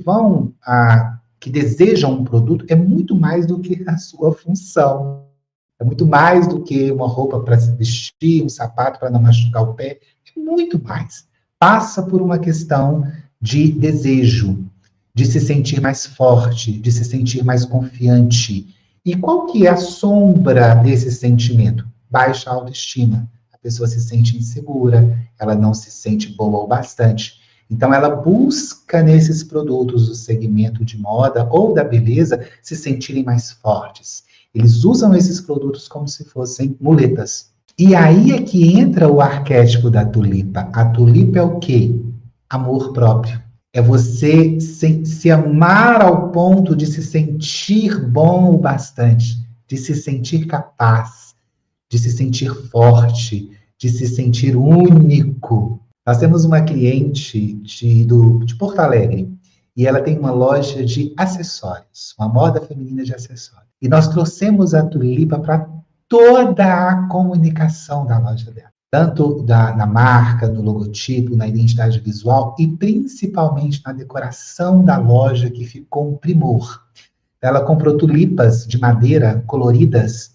[SPEAKER 1] que desejam um produto, é muito mais do que a sua função. É muito mais do que uma roupa para se vestir, um sapato para não machucar o pé. É muito mais. Passa por uma questão de desejo, de se sentir mais forte, de se sentir mais confiante. E qual que é a sombra desse sentimento? Baixa autoestima. A pessoa se sente insegura, ela não se sente boa o bastante. Então, ela busca nesses produtos do segmento de moda ou da beleza se sentirem mais fortes. Eles usam esses produtos como se fossem muletas. E aí é que entra o arquétipo da tulipa. A tulipa é o quê? Amor próprio. É você se amar ao ponto de se sentir bom o bastante, de se sentir capaz, de se sentir forte, de se sentir único. Nós temos uma cliente de Porto Alegre e ela tem uma loja de acessórios, uma moda feminina de acessórios. E nós trouxemos a tulipa para toda a comunicação da loja dela. Tanto na marca, no logotipo, na identidade visual e principalmente na decoração da loja, que ficou um primor. Ela comprou tulipas de madeira coloridas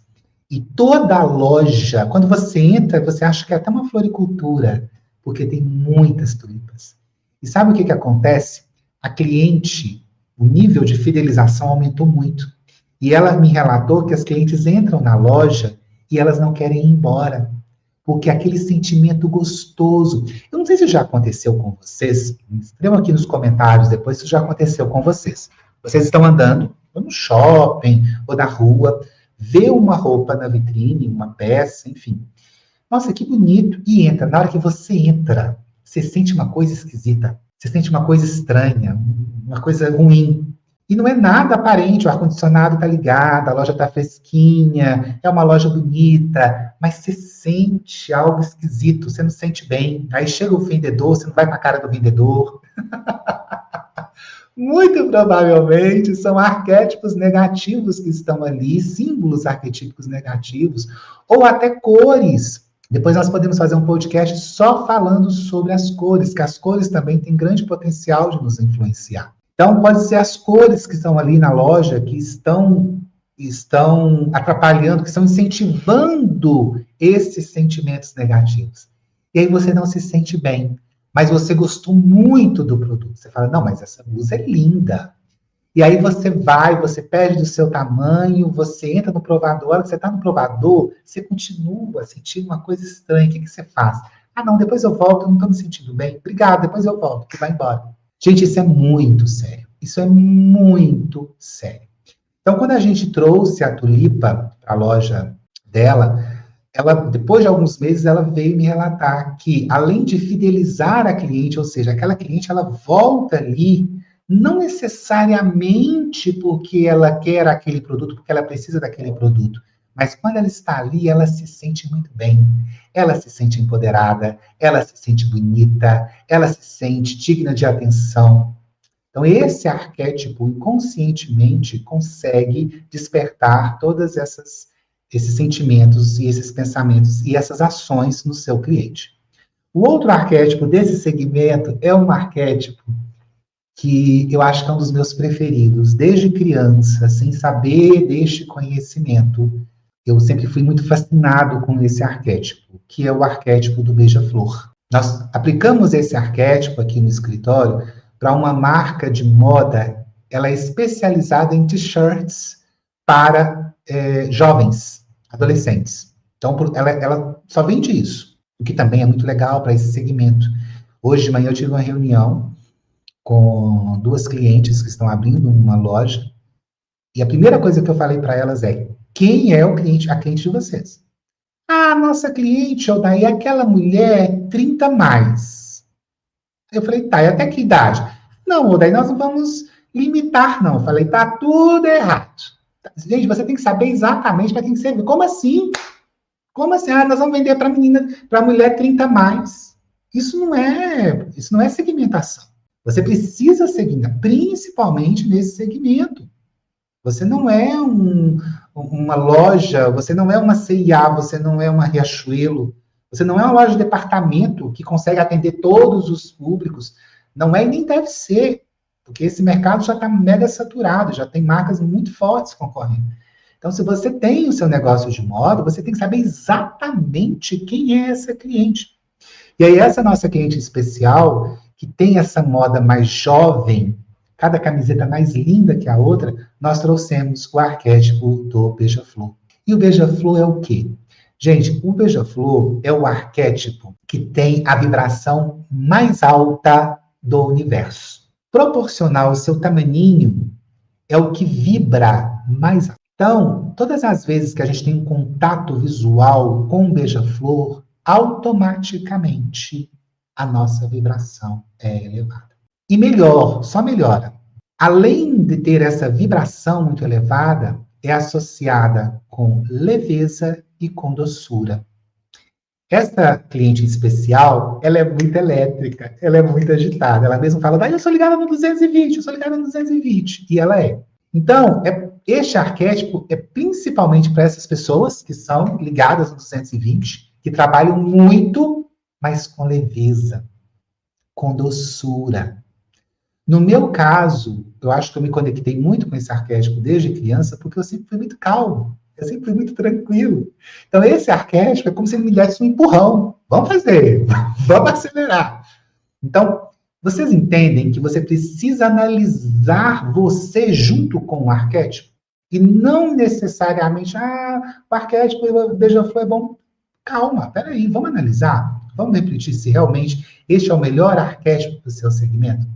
[SPEAKER 1] e toda a loja, quando você entra, você acha que é até uma floricultura, porque tem muitas tulipas. E sabe o que acontece? A cliente, o nível de fidelização aumentou muito. E ela me relatou que as clientes entram na loja e elas não querem ir embora, porque aquele sentimento gostoso. Eu não sei se já aconteceu com vocês, escrevam aqui nos comentários depois se já aconteceu com vocês. Vocês estão andando, ou no shopping, ou na rua, vê uma roupa na vitrine, uma peça, enfim. Nossa, que bonito. E entra. Na hora que você entra, você sente uma coisa esquisita. Você sente uma coisa estranha, uma coisa ruim. E não é nada aparente. O ar-condicionado está ligado, a loja está fresquinha, é uma loja bonita, mas você sente algo esquisito, você não se sente bem. Aí chega o vendedor, você não vai para a cara do vendedor. Muito provavelmente são arquétipos negativos que estão ali, símbolos arquetípicos negativos, ou até cores. Depois nós podemos fazer um podcast só falando sobre as cores, que as cores também têm grande potencial de nos influenciar. Então, pode ser as cores que estão ali na loja, que estão estão atrapalhando, que estão incentivando esses sentimentos negativos. E aí você não se sente bem, mas você gostou muito do produto. Você fala, não, mas essa blusa é linda. E aí você vai, você pede do seu tamanho, você entra no provador, a hora que você está no provador, você continua sentindo uma coisa estranha. O que você faz? Ah, não, depois eu volto, eu não estou me sentindo bem. Obrigado, depois eu volto, que vai embora. Gente, isso é muito sério. Isso é muito sério. Então, quando a gente trouxe a Tulipa para a loja dela, ela, depois de alguns meses, ela veio me relatar que, além de fidelizar a cliente, ou seja, aquela cliente, ela volta ali, não necessariamente porque ela quer aquele produto, porque ela precisa daquele produto, mas quando ela está ali, ela se sente muito bem, ela se sente empoderada, ela se sente bonita, ela se sente digna de atenção. Então, esse arquétipo, inconscientemente, consegue despertar todas esses sentimentos e esses pensamentos e essas ações no seu cliente. O outro arquétipo desse segmento é um arquétipo que eu acho que é um dos meus preferidos. Desde criança, sem saber deste conhecimento, eu sempre fui muito fascinado com esse arquétipo, que é o arquétipo do beija-flor. Nós aplicamos esse arquétipo aqui no escritório para uma marca de moda, ela é especializada em t-shirts para jovens, adolescentes. Então, ela só vende isso, o que também é muito legal para esse segmento. Hoje de manhã eu tive uma reunião com 2 clientes que estão abrindo uma loja, e a primeira coisa que eu falei para elas é, quem é a cliente de vocês? Ah, nossa cliente, Odaí, é aquela mulher 30 mais. Eu falei, tá, e até que idade? Não, Odaí, nós não vamos limitar, não. Eu falei, tá tudo errado. Gente, você tem que saber exatamente para quem que serve. Como assim? Como assim? Ah, nós vamos vender para mulher 30 mais. Isso não é segmentação. Você precisa segmentar, principalmente nesse segmento. Você não é uma loja, você não é uma C&A, você não é uma Riachuelo, você não é uma loja de departamento que consegue atender todos os públicos. Não é e nem deve ser, porque esse mercado já está mega saturado, já tem marcas muito fortes concorrendo. Então, se você tem o seu negócio de moda, você tem que saber exatamente quem é essa cliente. E aí, essa nossa cliente especial, que tem essa moda mais jovem, cada camiseta mais linda que a outra, nós trouxemos o arquétipo do beija-flor. E o beija-flor é o quê? Gente, o beija-flor é o arquétipo que tem a vibração mais alta do universo. Proporcional ao seu tamaninho, é o que vibra mais alto. Então, todas as vezes que a gente tem um contato visual com o beija-flor, automaticamente a nossa vibração é elevada. E melhor, só melhora. Além de ter essa vibração muito elevada, é associada com leveza e com doçura. Essa cliente especial, ela é muito elétrica, ela é muito agitada. Ela mesma fala, eu sou ligada no 220, eu sou ligada no 220. E ela é. Então, este arquétipo é principalmente para essas pessoas que são ligadas no 220, que trabalham muito, mas com leveza, com doçura. No meu caso, eu acho que eu me conectei muito com esse arquétipo desde criança, porque eu sempre fui muito calmo, eu sempre fui muito tranquilo. Então, esse arquétipo é como se ele me desse um empurrão. Vamos fazer, vamos acelerar. Então, vocês entendem que você precisa analisar você junto com o arquétipo? E não necessariamente, o arquétipo do beija-flor é bom. Calma, peraí, vamos analisar. Vamos refletir se realmente este é o melhor arquétipo do seu segmento.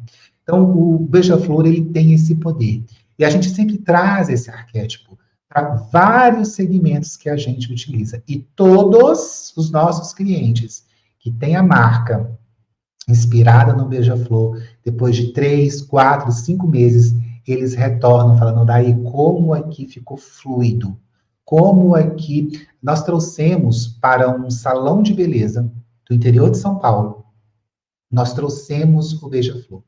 [SPEAKER 1] Então, o beija-flor, ele tem esse poder. E a gente sempre traz esse arquétipo para vários segmentos que a gente utiliza. E todos os nossos clientes que têm a marca inspirada no beija-flor, depois de 3, 4, 5 meses, eles retornam falando, daí como aqui ficou fluido. Como aqui nós trouxemos para um salão de beleza do interior de São Paulo, nós trouxemos o beija-flor.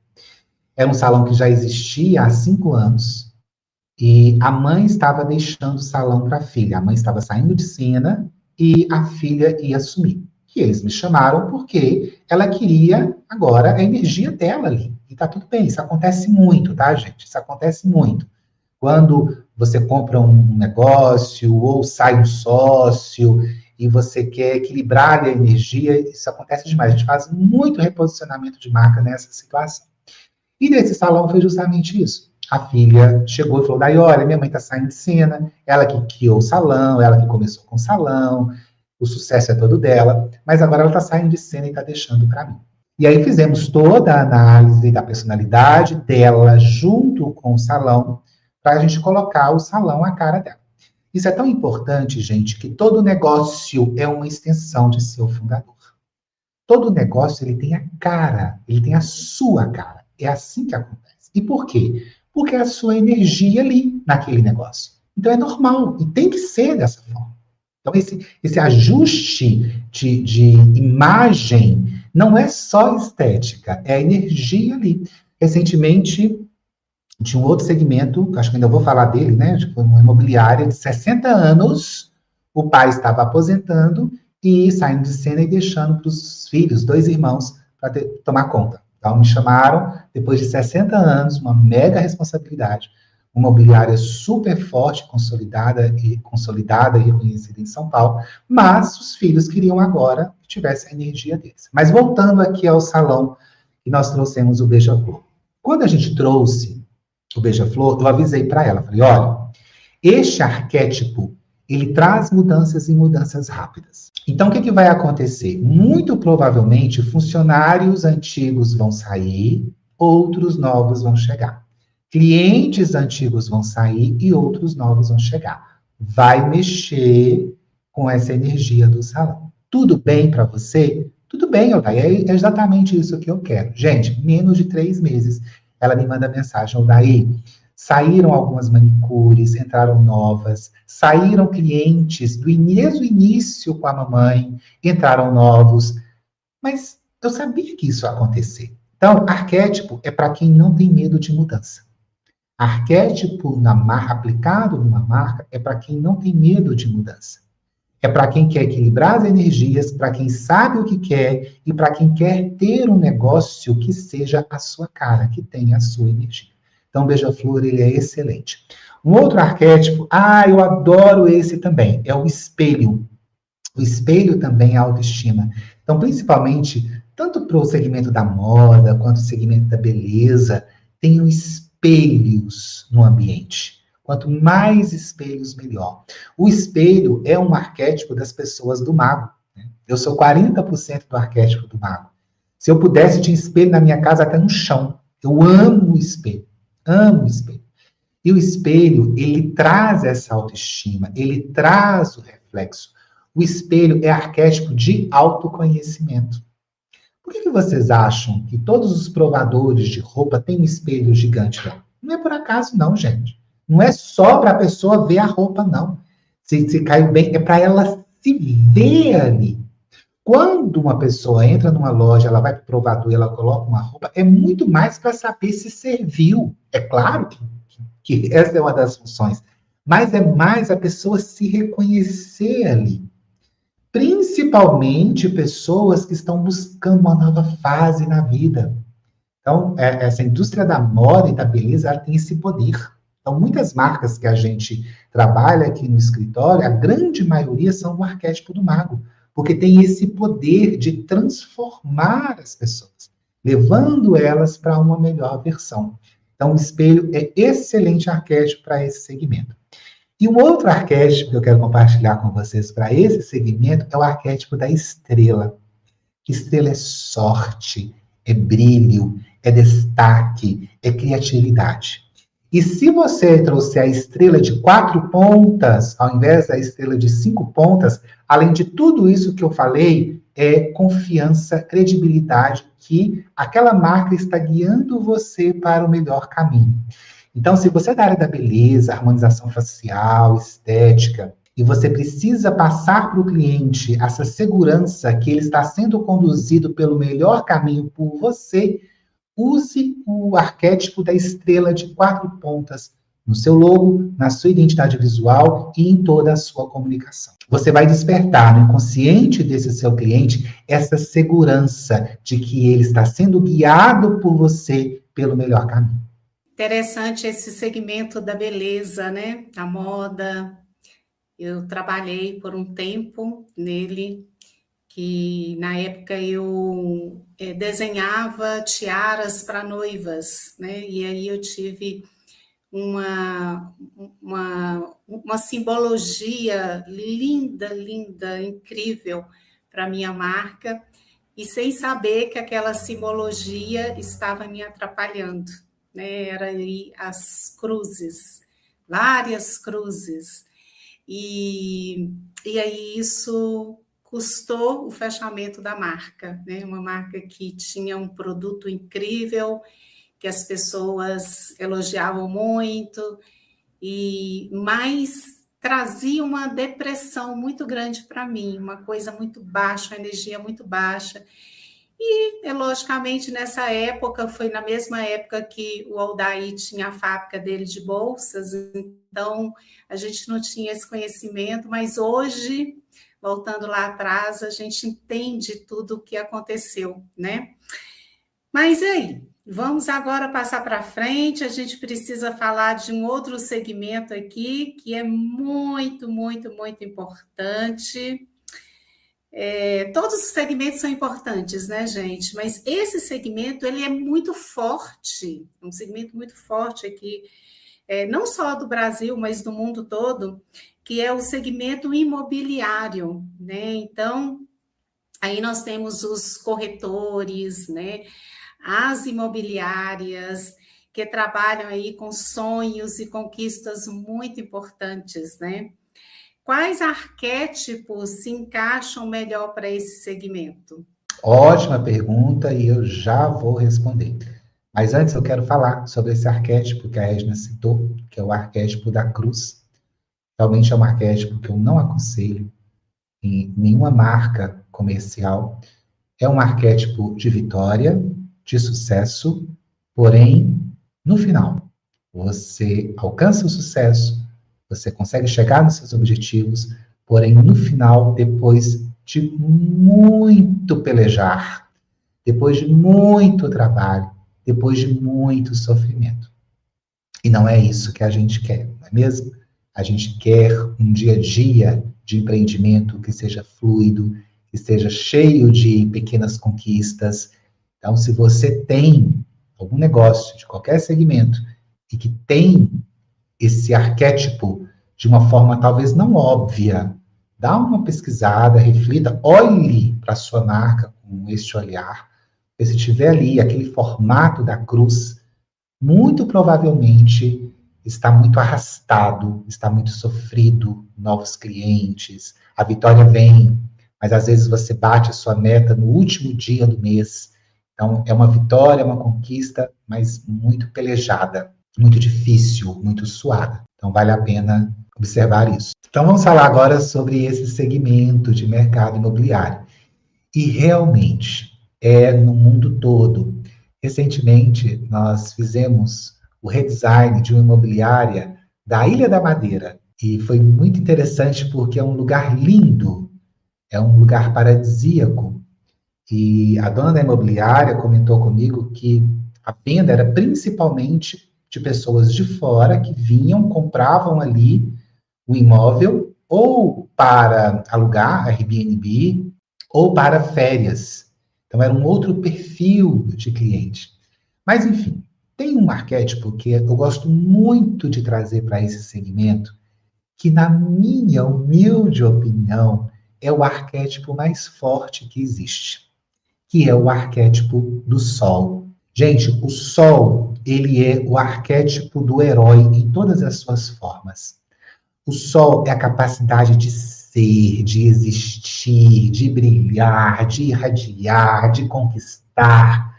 [SPEAKER 1] Era um salão que já existia há 5 anos, e a mãe estava deixando o salão para a filha. A mãe estava saindo de cena e a filha ia assumir. E eles me chamaram porque ela queria agora a energia dela ali. E tá tudo bem, isso acontece muito, tá, gente? Isso acontece muito. Quando você compra um negócio ou sai um sócio e você quer equilibrar a energia, isso acontece demais. A gente faz muito reposicionamento de marca nessa situação. E nesse salão foi justamente isso. A filha chegou e falou, daí, olha, minha mãe está saindo de cena, ela que criou o salão, ela que começou com o salão, o sucesso é todo dela, mas agora ela está saindo de cena e está deixando para mim. E aí fizemos toda a análise da personalidade dela junto com o salão, para a gente colocar o salão à cara dela. Isso é tão importante, gente, que todo negócio é uma extensão de seu fundador. Todo negócio, ele tem a cara, ele tem a sua cara. É assim que acontece. E por quê? Porque é a sua energia ali, naquele negócio. Então é normal, e tem que ser dessa forma. Então esse ajuste de imagem não é só estética, é a energia ali. Recentemente, de um outro segmento, acho que ainda vou falar dele, né? Tipo, uma imobiliária de 60 anos, o pai estava aposentando e saindo de cena e deixando para os filhos, 2 irmãos, para tomar conta. Então, me chamaram, depois de 60 anos, uma mega responsabilidade, uma imobiliária super forte, consolidada e reconhecida em São Paulo, mas os filhos queriam agora que tivesse a energia deles. Mas voltando aqui ao salão, que nós trouxemos o Beija-Flor. Quando a gente trouxe o Beija-Flor, eu avisei para ela, falei, olha, este arquétipo, ele traz mudanças e mudanças rápidas. Então, o que vai acontecer? Muito provavelmente, funcionários antigos vão sair, outros novos vão chegar. Clientes antigos vão sair e outros novos vão chegar. Vai mexer com essa energia do salão. Tudo bem para você? Tudo bem, Odaí, é exatamente isso que eu quero. Gente, menos de 3 meses, ela me manda mensagem, Odaí, saíram algumas manicures, entraram novas, saíram clientes do início com a mamãe, entraram novos, mas eu sabia que isso ia acontecer. Então, arquétipo é para quem não tem medo de mudança. Arquétipo aplicado numa marca é para quem não tem medo de mudança. É para quem quer equilibrar as energias, para quem sabe o que quer e para quem quer ter um negócio que seja a sua cara, que tenha a sua energia. Então, o Beija-Flor, ele é excelente. Um outro arquétipo, eu adoro esse também, é o espelho. O espelho também é autoestima. Então, principalmente, tanto para o segmento da moda, quanto o segmento da beleza, tem espelhos no ambiente. Quanto mais espelhos, melhor. O espelho é um arquétipo das pessoas do mago. Né? Eu sou 40% do arquétipo do mago. Se eu pudesse, tinha espelho na minha casa até no chão. Eu amo o espelho. Amo o espelho. E o espelho, ele traz essa autoestima, ele traz o reflexo. O espelho é arquétipo de autoconhecimento. Por que vocês acham que todos os provadores de roupa têm um espelho gigante lá? Não é por acaso, não, gente. Não é só para a pessoa ver a roupa, não. Se caiu bem, é para ela se ver ali. Quando uma pessoa entra numa loja, ela vai para o provador e ela coloca uma roupa, é muito mais para saber se serviu. É claro que essa é uma das funções, mas é mais a pessoa se reconhecer ali. Principalmente pessoas que estão buscando uma nova fase na vida. Então, essa indústria da moda e da beleza, ela tem esse poder. Então, muitas marcas que a gente trabalha aqui no escritório, a grande maioria são o arquétipo do mago, porque tem esse poder de transformar as pessoas, levando elas para uma melhor versão. Então, o espelho é excelente arquétipo para esse segmento. E um outro arquétipo que eu quero compartilhar com vocês para esse segmento é o arquétipo da estrela. Estrela é sorte, é brilho, é destaque, é criatividade. E se você trouxer a estrela de 4 pontas, ao invés da estrela de 5 pontas, além de tudo isso que eu falei, é confiança, credibilidade, que aquela marca está guiando você para o melhor caminho. Então, se você é da área da beleza, harmonização facial, estética, e você precisa passar para o cliente essa segurança que ele está sendo conduzido pelo melhor caminho por você, use o arquétipo da estrela de 4 pontas no seu logo, na sua identidade visual e em toda a sua comunicação. Você vai despertar no inconsciente desse seu cliente essa segurança de que ele está sendo guiado por você pelo melhor caminho.
[SPEAKER 3] interessante esse segmento da beleza, né? A moda. Eu trabalhei por um tempo nele, que na época eu desenhava tiaras para noivas, né? E aí eu tive uma simbologia linda, linda, incrível para minha marca, e sem saber que aquela simbologia estava me atrapalhando, né? Era aí as cruzes, várias cruzes, e aí isso custou o fechamento da marca, né? Uma marca que tinha um produto incrível, que as pessoas elogiavam muito, mas trazia uma depressão muito grande para mim, uma coisa muito baixa, uma energia muito baixa. E, logicamente, nessa época, foi na mesma época que o Aldair tinha a fábrica dele de bolsas, então a gente não tinha esse conhecimento, mas hoje, voltando lá atrás, a gente entende tudo o que aconteceu, né? Mas e aí? Vamos agora passar para frente, a gente precisa falar de um outro segmento aqui, que é muito, muito, muito importante. Todos os segmentos são importantes, né, gente? Mas esse segmento, ele é muito forte, um segmento muito forte aqui, não só do Brasil, mas do mundo todo, que é o segmento imobiliário, né? Então, aí nós temos os corretores, né? As imobiliárias, que trabalham aí com sonhos e conquistas muito importantes, né? Quais arquétipos se encaixam melhor para esse segmento?
[SPEAKER 1] Ótima pergunta e eu já vou responder. Mas antes eu quero falar sobre esse arquétipo que a Edna citou, que é o arquétipo da cruz. Realmente é um arquétipo que eu não aconselho em nenhuma marca comercial. É um arquétipo de vitória, de sucesso, porém, no final, você alcança o sucesso, você consegue chegar nos seus objetivos, porém, no final, depois de muito pelejar, depois de muito trabalho, depois de muito sofrimento. E não é isso que a gente quer, não é mesmo? A gente quer um dia a dia de empreendimento que seja fluido, que seja cheio de pequenas conquistas. Então, se você tem algum negócio de qualquer segmento e que tem esse arquétipo de uma forma talvez não óbvia, dá uma pesquisada, reflita, olhe para a sua marca com este olhar. E se tiver ali aquele formato da cruz, muito provavelmente está muito arrastado, está muito sofrido, novos clientes, a vitória vem, mas às vezes você bate a sua meta no último dia do mês. Então, é uma vitória, uma conquista, mas muito pelejada, muito difícil, muito suada. Então, vale a pena observar isso. Então, vamos falar agora sobre esse segmento de mercado imobiliário. E realmente, no mundo todo. Recentemente, nós fizemos o redesign de uma imobiliária da Ilha da Madeira. E foi muito interessante porque é um lugar lindo, é um lugar paradisíaco. E a dona da imobiliária comentou comigo que a venda era principalmente de pessoas de fora que vinham, compravam ali o imóvel ou para alugar, Airbnb, ou para férias. Então, era um outro perfil de cliente. Mas, enfim, tem um arquétipo que eu gosto muito de trazer para esse segmento, que, na minha humilde opinião, é o arquétipo mais forte que existe, que é o arquétipo do Sol. Gente, o Sol, ele é o arquétipo do herói em todas as suas formas. O Sol é a capacidade de ser, de existir, de brilhar, de irradiar, de conquistar,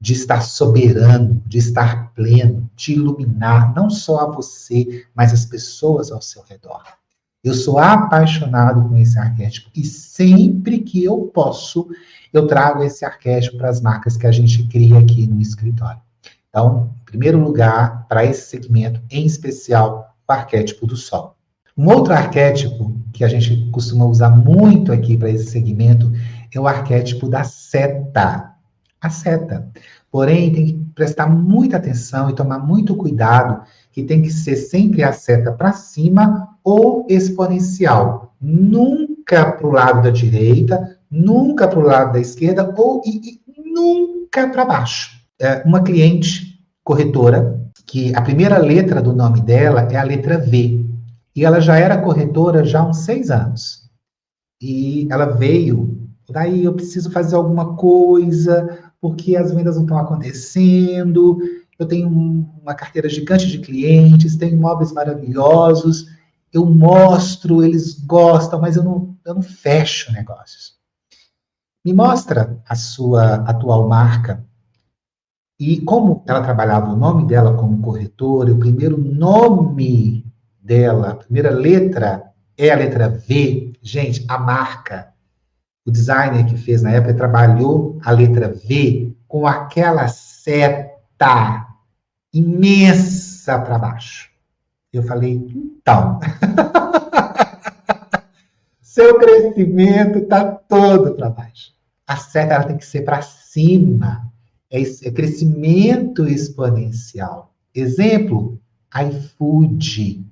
[SPEAKER 1] de estar soberano, de estar pleno, de iluminar não só a você, mas as pessoas ao seu redor. Eu sou apaixonado com esse arquétipo e sempre que eu posso, eu trago esse arquétipo para as marcas que a gente cria aqui no escritório. Então, em primeiro lugar, para esse segmento, em especial, o arquétipo do Sol. Um outro arquétipo que a gente costuma usar muito aqui para esse segmento é o arquétipo da seta. A seta. Porém, tem que prestar muita atenção e tomar muito cuidado, que tem que ser sempre a seta para cima ou exponencial. Nunca para o lado da direita, nunca para o lado da esquerda e nunca para baixo. Uma cliente corretora, que a primeira letra do nome dela é a letra V, e ela já era corretora já há uns 6 anos. E ela veio, daí eu preciso fazer alguma coisa, porque as vendas não estão acontecendo, eu tenho uma carteira gigante de clientes, tenho imóveis maravilhosos, eu mostro, eles gostam, mas eu não fecho negócios. Me mostra a sua atual marca. E como ela trabalhava o nome dela como corretora, o primeiro nome dela, a primeira letra é a letra V. Gente, a marca, o designer que fez na época, trabalhou a letra V com aquela seta imensa para baixo. Eu falei, então, seu crescimento está todo para baixo. A seta ela tem que ser para cima. É crescimento exponencial. Exemplo, iFood.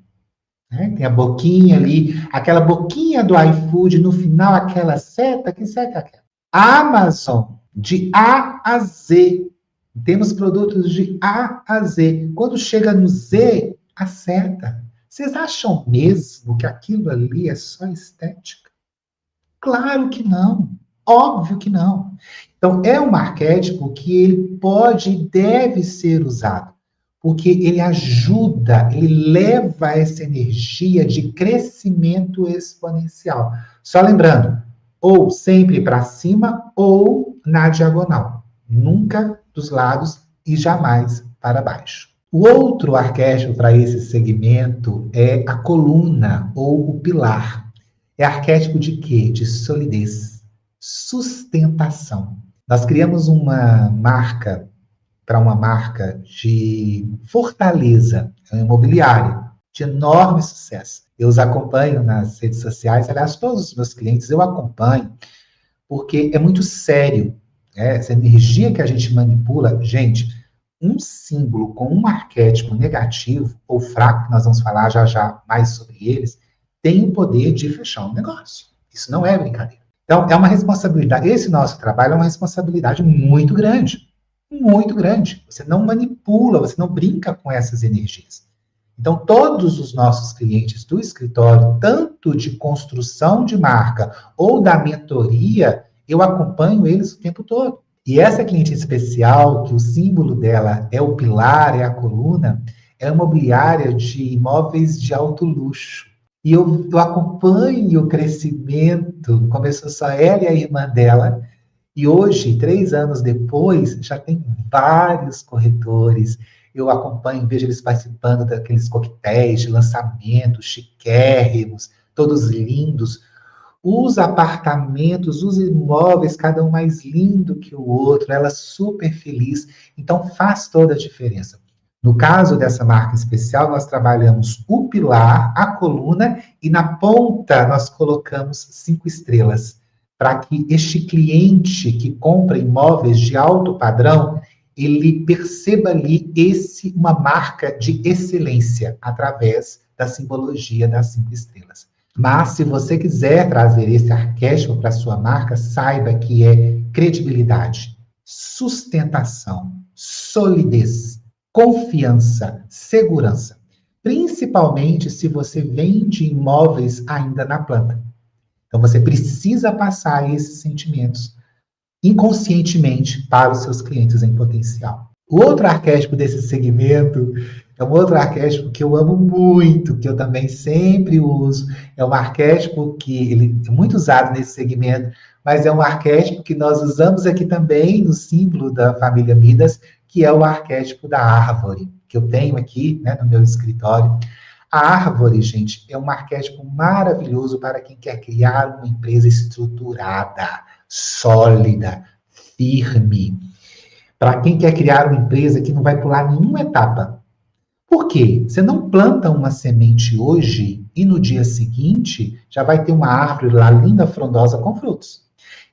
[SPEAKER 1] Né? Tem a boquinha ali, aquela boquinha do iFood, no final, aquela seta, que seta é aquela? Amazon, de A a Z. Temos produtos de A a Z. Quando chega no Z, a seta. Vocês acham mesmo que aquilo ali é só estética? Claro que não. Óbvio que não. Então, é um arquétipo que ele pode e deve ser usado, porque ele ajuda, ele leva essa energia de crescimento exponencial. Só lembrando, ou sempre para cima ou na diagonal. Nunca dos lados e jamais para baixo. O outro arquétipo para esse segmento é a coluna ou o pilar. É arquétipo de quê? De solidez, sustentação. Nós criamos uma marca para uma marca de Fortaleza, é um imobiliário, de enorme sucesso. Eu os acompanho nas redes sociais, aliás, todos os meus clientes eu acompanho, porque é muito sério, né? Essa energia que a gente manipula, gente, um símbolo com um arquétipo negativo ou fraco, que nós vamos falar já já mais sobre eles, tem o poder de fechar um negócio. Isso não é brincadeira. Então, é uma responsabilidade, esse nosso trabalho é uma responsabilidade muito grande. Muito grande. Você não manipula, você não brinca com essas energias. Então, todos os nossos clientes do escritório, tanto de construção de marca ou da mentoria, eu acompanho eles o tempo todo. E essa cliente especial, que o símbolo dela é o pilar, é a coluna, é uma imobiliária de imóveis de alto luxo. E eu acompanho o crescimento, começou só ela e a irmã dela, e hoje, 3 anos depois, já tem vários corretores. Eu acompanho, vejo eles participando daqueles coquetéis de lançamento, chiquérrimos, todos lindos. Os apartamentos, os imóveis, cada um mais lindo que o outro, ela super feliz. Então, faz toda a diferença. No caso dessa marca especial, nós trabalhamos o pilar, a coluna, e na ponta nós colocamos 5 estrelas. Para que este cliente que compra imóveis de alto padrão, ele perceba ali uma marca de excelência através da simbologia das 5 estrelas. Mas se você quiser trazer esse arquétipo para a sua marca, saiba que é credibilidade, sustentação, solidez, confiança, segurança. Principalmente se você vende imóveis ainda na planta. Então, você precisa passar esses sentimentos inconscientemente para os seus clientes em potencial. O outro arquétipo desse segmento é um outro arquétipo que eu amo muito, que eu também sempre uso. É um arquétipo que ele é muito usado nesse segmento, mas é um arquétipo que nós usamos aqui também no símbolo da família Midas, que é o arquétipo da árvore, que eu tenho aqui, né, no meu escritório. A árvore, gente, é um arquétipo maravilhoso para quem quer criar uma empresa estruturada, sólida, firme. Para quem quer criar uma empresa que não vai pular nenhuma etapa. Por quê? Você não planta uma semente hoje e no dia seguinte já vai ter uma árvore lá linda, frondosa, com frutos.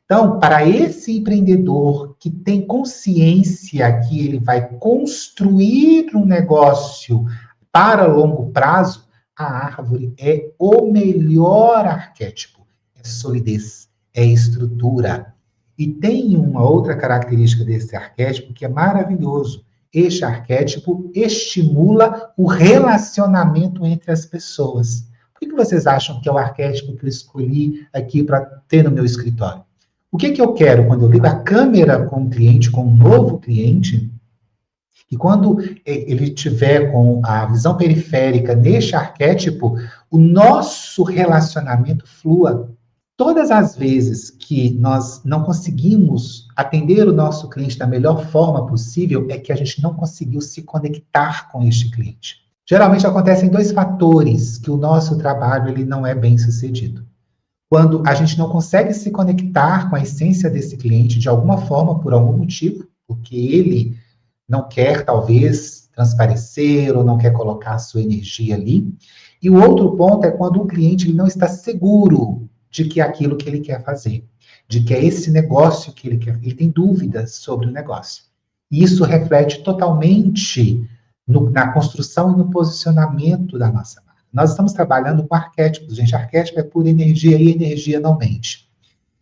[SPEAKER 1] Então, para esse empreendedor que tem consciência que ele vai construir um negócio para longo prazo, a árvore é o melhor arquétipo. É solidez, é estrutura. E tem uma outra característica desse arquétipo que é maravilhoso. Este arquétipo estimula o relacionamento entre as pessoas. Por que vocês acham que é o arquétipo que eu escolhi aqui para ter no meu escritório? O que eu quero quando eu ligo a câmera com um cliente, com um novo cliente, e quando ele tiver com a visão periférica neste arquétipo, o nosso relacionamento flua. Todas as vezes que nós não conseguimos atender o nosso cliente da melhor forma possível, é que a gente não conseguiu se conectar com este cliente. Geralmente acontecem 2 fatores que o nosso trabalho ele não é bem sucedido. Quando a gente não consegue se conectar com a essência desse cliente de alguma forma, por algum motivo, porque ele não quer, talvez, transparecer ou não quer colocar a sua energia ali. E o outro ponto é quando o cliente ele não está seguro de que é aquilo que ele quer fazer, de que é esse negócio que ele quer. Ele tem dúvidas sobre o negócio. E isso reflete totalmente na construção e no posicionamento da nossa marca. Nós estamos trabalhando com arquétipos, gente. Arquétipo é pura energia e energia não mente.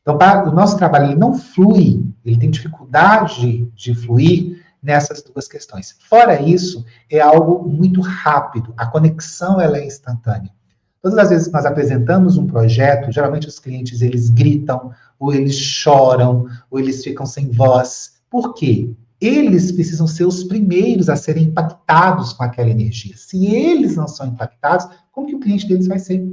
[SPEAKER 1] Então, o nosso trabalho ele não flui, ele tem dificuldade de fluir nessas 2 questões. Fora isso, é algo muito rápido. A conexão ela é instantânea. Todas as vezes que nós apresentamos um projeto, geralmente os clientes eles gritam, ou eles choram, ou eles ficam sem voz. Por quê? Eles precisam ser os primeiros a serem impactados com aquela energia. Se eles não são impactados, como que o cliente deles vai ser?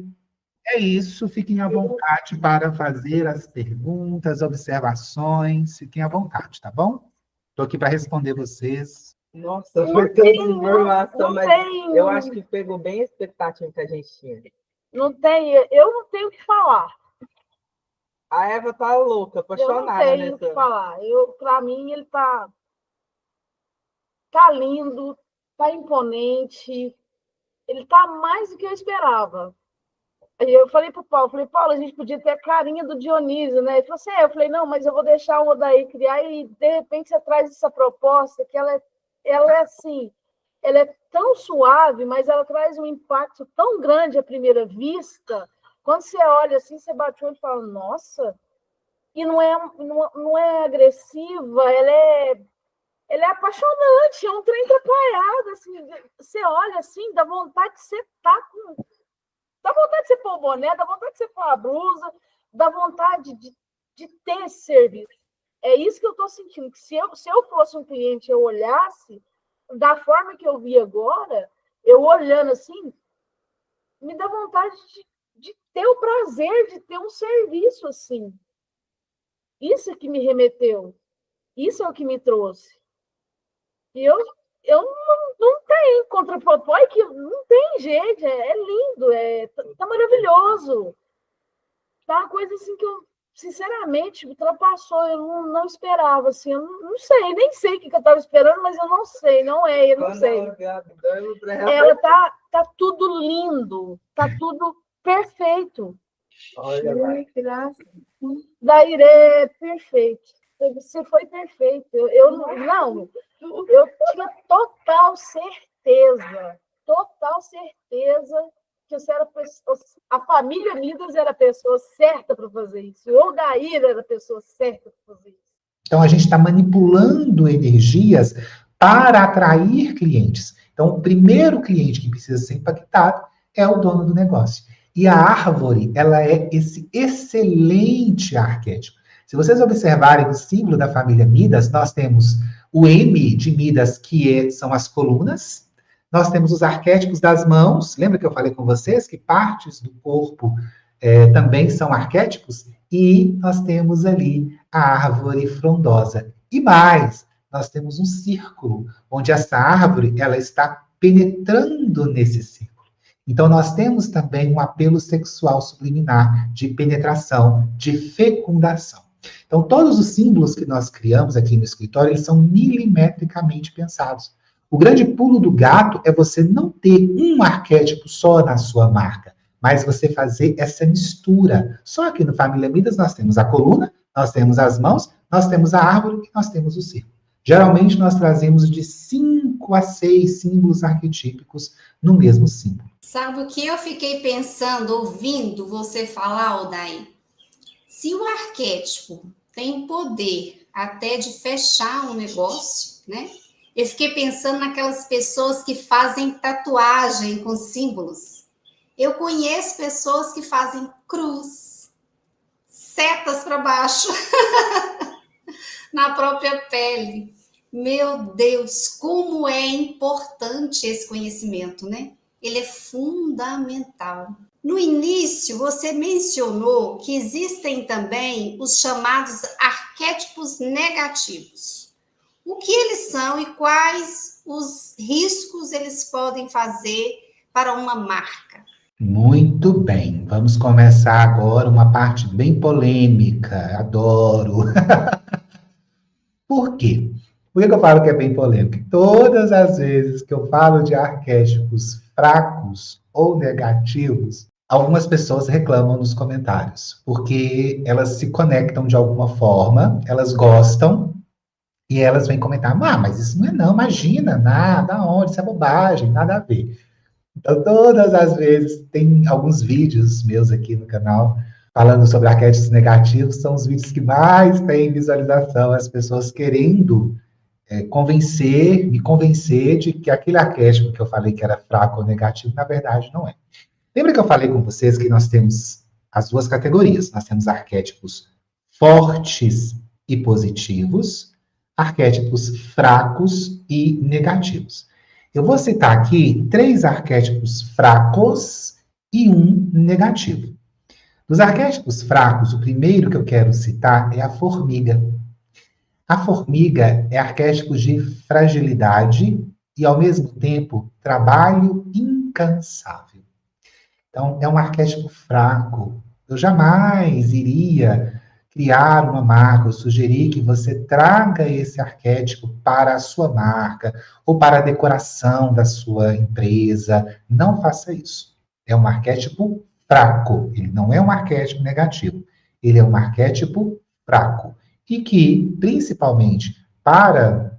[SPEAKER 1] É isso, fiquem à vontade para fazer as perguntas, observações, fiquem à vontade, tá bom? Estou aqui para responder vocês.
[SPEAKER 4] Nossa, foi tanta informação, mas eu acho que pegou bem a expectativa que a gente tinha.
[SPEAKER 5] Eu não tenho o que falar.
[SPEAKER 4] A Eva tá louca, apaixonada.
[SPEAKER 5] Eu não tenho o que falar. Para mim, ele tá lindo, tá imponente, ele tá mais do que eu esperava. Eu falei pro Paulo, Paulo, a gente podia ter a carinha do Dionísio, né? Ele falou assim, eu falei, não, mas eu vou deixar o Odair criar e, de repente, você traz essa proposta que ela é assim, ela é tão suave, mas ela traz um impacto tão grande à primeira vista, quando você olha assim, você bate o olho e fala, nossa, e não é agressiva, ela é apaixonante, é um trem atrapalhado, assim, você olha assim, dá vontade de você dá vontade de você pôr o boné, dá vontade de você pôr a blusa, dá vontade de ter esse serviço. É isso que eu estou sentindo, que se eu fosse um cliente, eu olhasse, da forma que eu vi agora, eu olhando assim, me dá vontade de ter o prazer de ter um serviço assim. Isso é que me remeteu, isso é o que me trouxe. E eu não tenho contrapropósito, que não tem jeito, é lindo, tá maravilhoso. Tá uma coisa assim que eu, sinceramente, ultrapassou, eu não esperava, assim, eu não sei, nem sei o que eu estava esperando, mas eu não sei, eu não sei. Ela tá tudo lindo, tá tudo perfeito.
[SPEAKER 4] Olha,
[SPEAKER 5] que graça. Daí é perfeito. Você foi perfeito. Eu tinha total certeza que você era a família Midas era a pessoa certa para fazer isso. O Odair era a pessoa certa para fazer isso.
[SPEAKER 1] Então, a gente está manipulando energias para atrair clientes. Então, o primeiro cliente que precisa ser impactado é o dono do negócio. E a árvore, ela é esse excelente arquétipo. Se vocês observarem o símbolo da família Midas, nós temos o M de Midas, que são as colunas. Nós temos os arquétipos das mãos. Lembra que eu falei com vocês que partes do corpo também são arquétipos? E nós temos ali a árvore frondosa. E mais, nós temos um círculo, onde essa árvore ela está penetrando nesse círculo. Então, nós temos também um apelo sexual subliminar de penetração, de fecundação. Então, todos os símbolos que nós criamos aqui no escritório, eles são milimetricamente pensados. O grande pulo do gato é você não ter um arquétipo só na sua marca, mas você fazer essa mistura. Só que no Família Midas nós temos a coluna, nós temos as mãos, nós temos a árvore e nós temos o círculo. Geralmente, nós trazemos de 5 a 6 símbolos arquetípicos no mesmo símbolo.
[SPEAKER 2] Sabe o que eu fiquei pensando, ouvindo você falar, Odair? Se o arquétipo tem o poder até de fechar um negócio, né? Eu fiquei pensando naquelas pessoas que fazem tatuagem com símbolos. Eu conheço pessoas que fazem cruz, setas para baixo, na própria pele. Meu Deus, como é importante esse conhecimento, né? Ele é fundamental. No início, você mencionou que existem também os chamados arquétipos negativos. O que eles são e quais os riscos eles podem fazer para uma marca?
[SPEAKER 1] Muito bem, vamos começar agora uma parte bem polêmica, adoro. Por quê? Por que eu falo que é bem polêmico? Todas as vezes que eu falo de arquétipos fracos ou negativos, algumas pessoas reclamam nos comentários, porque elas se conectam de alguma forma, elas gostam, e elas vêm comentar, mas isso não é não, imagina, nada, onde, isso é bobagem, nada a ver. Então, todas as vezes, tem alguns vídeos meus aqui no canal, falando sobre arquétipos negativos, são os vídeos que mais têm visualização, as pessoas querendo me convencer de que aquele arquétipo que eu falei que era fraco ou negativo, na verdade, não é. Lembra que eu falei com vocês que nós temos as duas categorias, nós temos arquétipos fortes e positivos, arquétipos fracos e negativos. Eu vou citar aqui 3 arquétipos fracos e 1 negativo. Dos arquétipos fracos, o primeiro que eu quero citar é a formiga. A formiga é arquétipo de fragilidade e, ao mesmo tempo, trabalho incansável. Então, é um arquétipo fraco. Eu jamais iria criar uma marca, ou sugerir que você traga esse arquétipo para a sua marca ou para a decoração da sua empresa. Não faça isso. É um arquétipo fraco. Ele não é um arquétipo negativo. Ele é um arquétipo fraco. E que, principalmente para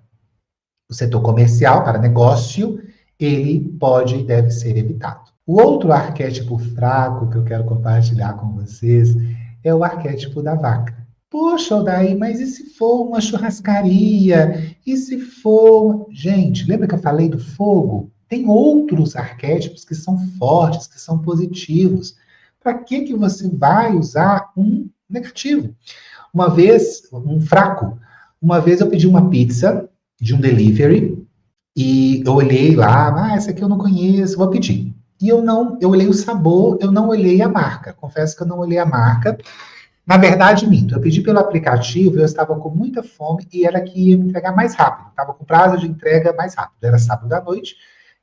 [SPEAKER 1] o setor comercial, para negócio, ele pode e deve ser evitado. O outro arquétipo fraco que eu quero compartilhar com vocês é o arquétipo da vaca. Poxa, Odair, mas e se for uma churrascaria? E se for... Gente, lembra que eu falei do fogo? Tem outros arquétipos que são fortes, que são positivos. Para que você vai usar um negativo? Uma vez, um fraco, uma vez eu pedi uma pizza de um delivery e eu olhei lá, essa aqui eu não conheço, vou pedir. E eu olhei o sabor, eu não olhei a marca. Confesso que eu não olhei a marca. Na verdade, minto. Eu pedi pelo aplicativo, eu estava com muita fome e era que ia me entregar mais rápido. Estava com prazo de entrega mais rápido. Era sábado à noite.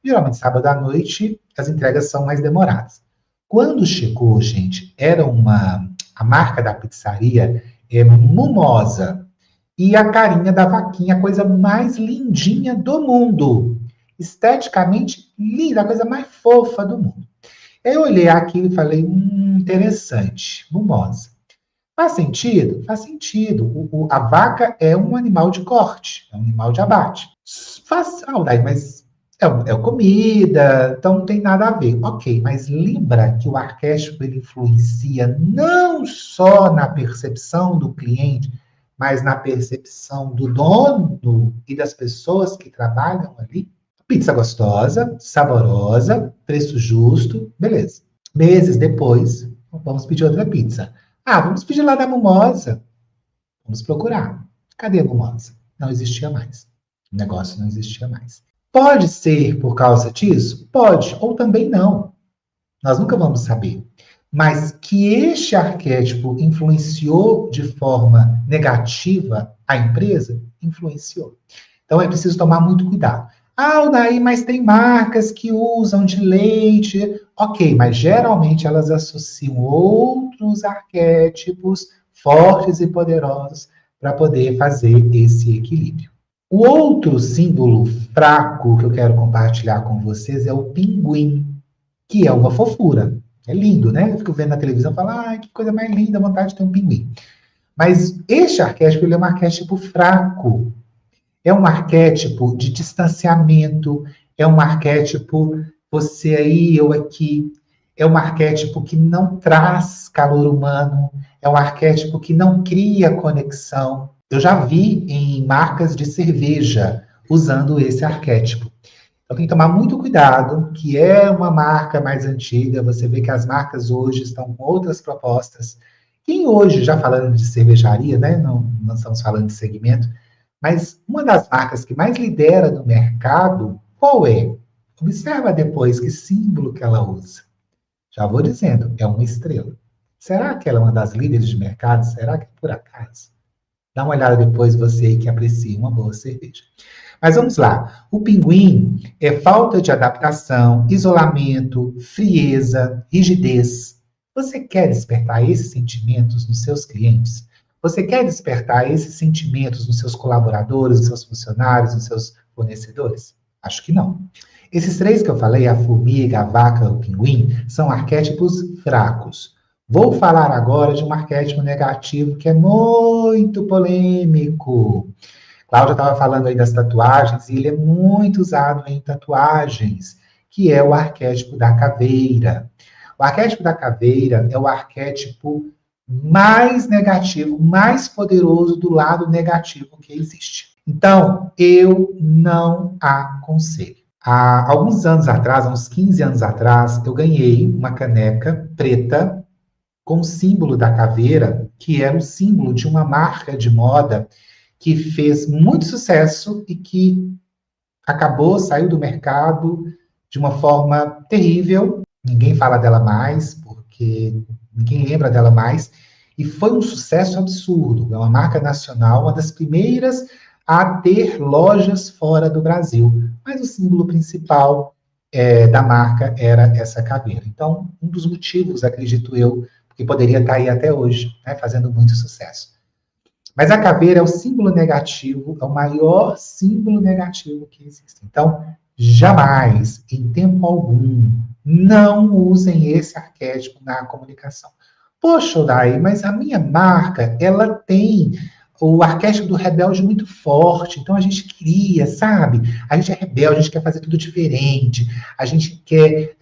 [SPEAKER 1] Geralmente, sábado à noite, as entregas são mais demoradas. Quando chegou, gente, era a marca da pizzaria é Mumosa. E a carinha da vaquinha, a coisa mais lindinha do mundo. Esteticamente linda, a coisa mais fofa do mundo. Eu olhei aquilo e falei, interessante, Mumosa. Faz sentido? Faz sentido. A vaca é um animal de corte, é um animal de abate. Mas é comida, então não tem nada a ver. Ok, mas lembra que o arquétipo ele influencia não só na percepção do cliente, mas na percepção do dono e das pessoas que trabalham ali? Pizza gostosa, saborosa, preço justo, beleza. Meses depois, vamos pedir outra pizza. Vamos pedir lá da Mumosa. Vamos procurar. Cadê a Mumosa? Não existia mais. O negócio não existia mais. Pode ser por causa disso? Pode, ou também não. Nós nunca vamos saber. Mas que este arquétipo influenciou de forma negativa a empresa? Influenciou. Então é preciso tomar muito cuidado. Odair, mas tem marcas que usam de leite. Ok, mas geralmente elas associam outros arquétipos fortes e poderosos para poder fazer esse equilíbrio. O outro símbolo fraco que eu quero compartilhar com vocês é o pinguim, que é uma fofura. É lindo, né? Eu fico vendo na televisão e falo, que coisa mais linda, vontade de ter um pinguim. Mas este arquétipo, ele é um arquétipo fraco. É um arquétipo de distanciamento, é um arquétipo você aí, eu aqui. É um arquétipo que não traz calor humano, é um arquétipo que não cria conexão. Eu já vi em marcas de cerveja usando esse arquétipo. Então tem que tomar muito cuidado, que é uma marca mais antiga, você vê que as marcas hoje estão com outras propostas. Quem hoje, já falando de cervejaria, né, não estamos falando de segmento, mas uma das marcas que mais lidera no mercado, qual é? Observa depois que símbolo que ela usa. Já vou dizendo, é uma estrela. Será que ela é uma das líderes de mercado? Será que é por acaso? Dá uma olhada depois, você aí que aprecia uma boa cerveja. Mas vamos lá. O pinguim é falta de adaptação, isolamento, frieza, rigidez. Você quer despertar esses sentimentos nos seus clientes? Você quer despertar esses sentimentos nos seus colaboradores, nos seus funcionários, nos seus fornecedores? Acho que não. Esses três que eu falei, a formiga, a vaca, o pinguim, são arquétipos fracos. Vou falar agora de um arquétipo negativo que é muito polêmico. Cláudia estava falando aí das tatuagens, e ele é muito usado em tatuagens, que é o arquétipo da caveira. O arquétipo da caveira é o arquétipo mais negativo, mais poderoso do lado negativo que existe. Então, eu não aconselho. Há alguns anos atrás, há uns 15 anos atrás, eu ganhei uma caneca preta com o símbolo da caveira, que era o símbolo de uma marca de moda que fez muito sucesso e que saiu do mercado de uma forma terrível. Ninguém fala dela mais, porque ninguém lembra dela mais. E foi um sucesso absurdo. É uma marca nacional, uma das primeiras a ter lojas fora do Brasil. Mas o símbolo principal da marca era essa caveira. Então, um dos motivos, acredito eu, que poderia estar aí até hoje, né, fazendo muito sucesso. Mas a caveira é o símbolo negativo, é o maior símbolo negativo que existe. Então, jamais, em tempo algum, não usem esse arquétipo na comunicação. Poxa, Odai, mas a minha marca, ela tem o arquétipo do rebelde muito forte, então a gente cria, sabe? A gente é rebelde, a gente quer fazer tudo diferente, a gente quer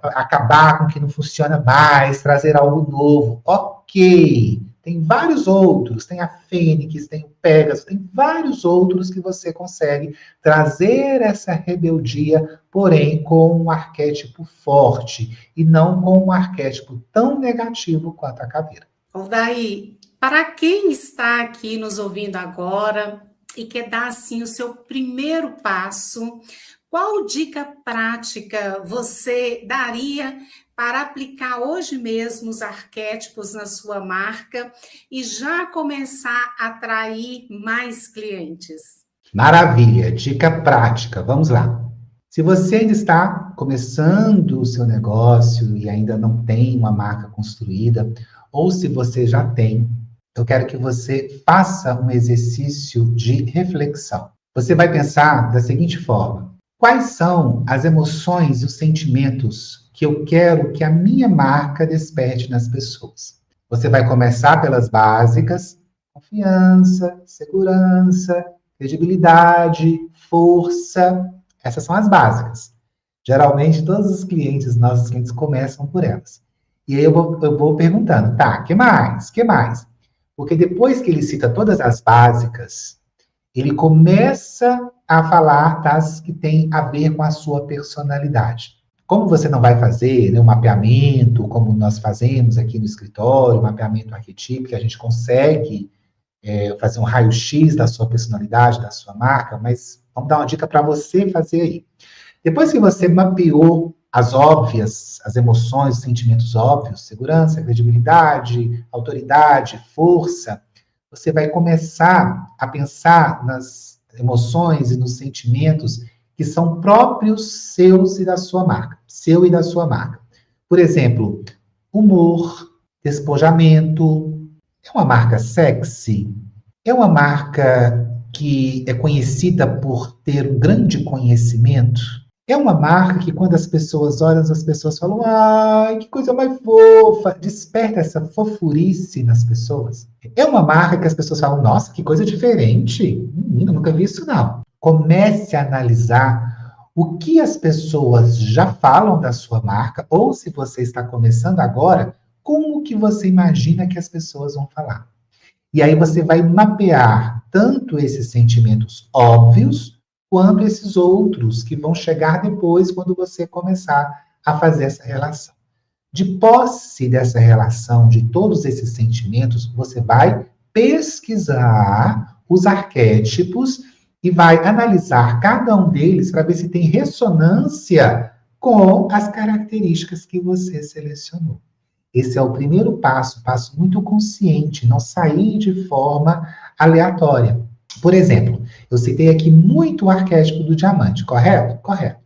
[SPEAKER 1] acabar com o que não funciona mais, trazer algo novo. Ok, tem vários outros, tem a Fênix, tem o Pegasus, tem vários outros que você consegue trazer essa rebeldia, porém com um arquétipo forte, e não com um arquétipo tão negativo quanto a caveira.
[SPEAKER 3] Daí, para quem está aqui nos ouvindo agora e quer dar assim o seu primeiro passo, qual dica prática você daria para aplicar hoje mesmo os arquétipos na sua marca e já começar a atrair mais clientes?
[SPEAKER 1] Maravilha, dica prática, vamos lá. Se você ainda está começando o seu negócio e ainda não tem uma marca construída, ou se você já tem, eu quero que você faça um exercício de reflexão. Você vai pensar da seguinte forma: quais são as emoções e os sentimentos que eu quero que a minha marca desperte nas pessoas? Você vai começar pelas básicas: confiança, segurança, credibilidade, força. Essas são as básicas. Geralmente, todos os clientes, nossos clientes, começam por elas. E aí eu vou perguntando, tá, que mais? Que mais? Porque depois que ele cita todas as básicas, ele começa a falar das que tem a ver com a sua personalidade. Como você não vai fazer, né, um mapeamento, como nós fazemos aqui no escritório, um mapeamento arquetípico, que a gente consegue fazer um raio-x da sua personalidade, da sua marca, mas vamos dar uma dica para você fazer aí. Depois que você mapeou as óbvias, as emoções, os sentimentos óbvios, segurança, credibilidade, autoridade, força, você vai começar a pensar nas emoções e nos sentimentos que são próprios seus e da sua marca, seu e da sua marca. Por exemplo, humor, despojamento. É uma marca sexy? É uma marca que é conhecida por ter um grande conhecimento? É uma marca que quando as pessoas olham, as pessoas falam, ai, que coisa mais fofa, desperta essa fofurice nas pessoas. É uma marca que as pessoas falam, nossa, que coisa diferente, menina, nunca vi isso não. Comece a analisar o que as pessoas já falam da sua marca, ou se você está começando agora, como que você imagina que as pessoas vão falar. E aí você vai mapear tanto esses sentimentos óbvios, quanto esses outros que vão chegar depois quando você começar a fazer essa relação. De posse dessa relação, de todos esses sentimentos, você vai pesquisar os arquétipos e vai analisar cada um deles para ver se tem ressonância com as características que você selecionou. Esse é o primeiro passo muito consciente, não sair de forma aleatória. Por exemplo, eu citei aqui muito o arquétipo do diamante, correto? Correto.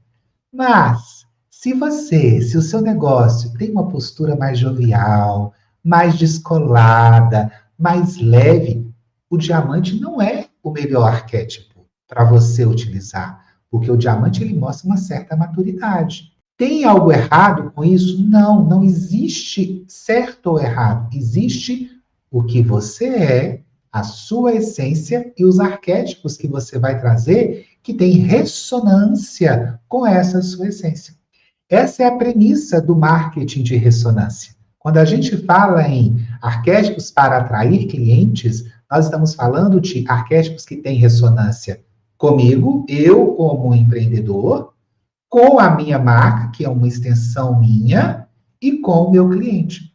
[SPEAKER 1] Mas, se o seu negócio tem uma postura mais jovial, mais descolada, mais leve, o diamante não é o melhor arquétipo para você utilizar, porque o diamante ele mostra uma certa maturidade. Tem algo errado com isso? Não, não existe certo ou errado. Existe o que você é, a sua essência e os arquétipos que você vai trazer que tem ressonância com essa sua essência. Essa é a premissa do marketing de ressonância. Quando a gente fala em arquétipos para atrair clientes, nós estamos falando de arquétipos que têm ressonância comigo, eu como empreendedor, com a minha marca, que é uma extensão minha, e com o meu cliente.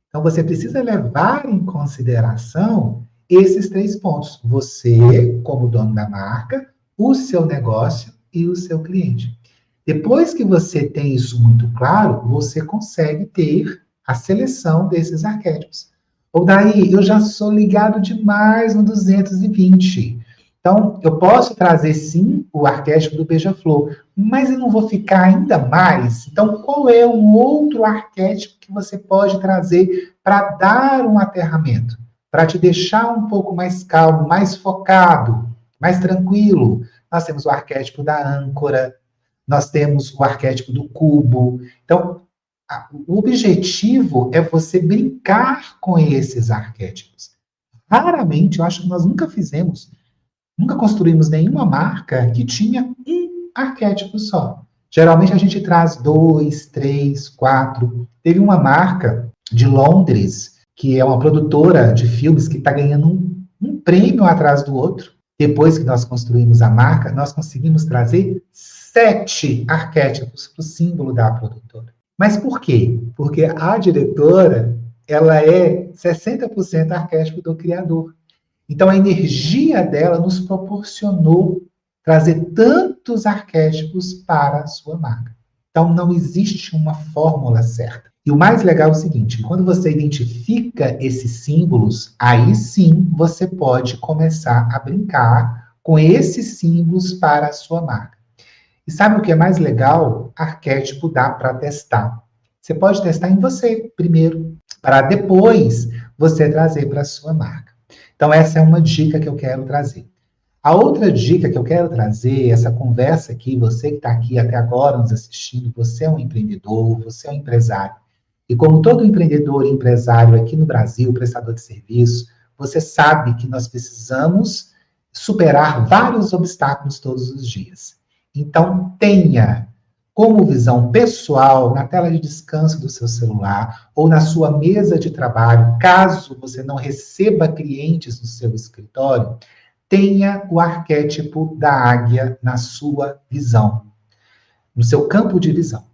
[SPEAKER 1] Então, você precisa levar em consideração esses 3 pontos. Você, como dono da marca, o seu negócio e o seu cliente. Depois que você tem isso muito claro, você consegue ter a seleção desses arquétipos. Ou daí, eu já sou ligado demais no 220. Então, eu posso trazer, sim, o arquétipo do beija-flor, mas eu não vou ficar ainda mais. Então, qual é um outro arquétipo que você pode trazer para dar um aterramento? Para te deixar um pouco mais calmo, mais focado, mais tranquilo. Nós temos o arquétipo da âncora, nós temos o arquétipo do cubo. Então, o objetivo é você brincar com esses arquétipos. Raramente, eu acho que nós nunca construímos nenhuma marca que tinha um arquétipo só. Geralmente a gente traz 2, 3, 4. Teve uma marca de Londres, que é uma produtora de filmes que está ganhando um prêmio atrás do outro. Depois que nós construímos a marca, nós conseguimos trazer 7 arquétipos para o símbolo da produtora. Mas por quê? Porque a diretora, ela é 60% arquétipo do criador. Então, a energia dela nos proporcionou trazer tantos arquétipos para a sua marca. Então, não existe uma fórmula certa. E o mais legal é o seguinte, quando você identifica esses símbolos, aí sim você pode começar a brincar com esses símbolos para a sua marca. E sabe o que é mais legal? Arquétipo dá para testar. Você pode testar em você primeiro, para depois você trazer para a sua marca. Então, essa é uma dica que eu quero trazer. A outra dica que eu quero trazer, essa conversa aqui, você que está aqui até agora nos assistindo, você é um empreendedor, você é um empresário. E como todo empreendedor e empresário aqui no Brasil, prestador de serviço, você sabe que nós precisamos superar vários obstáculos todos os dias. Então, tenha como visão pessoal, na tela de descanso do seu celular ou na sua mesa de trabalho, caso você não receba clientes no seu escritório, tenha o arquétipo da águia na sua visão, no seu campo de visão.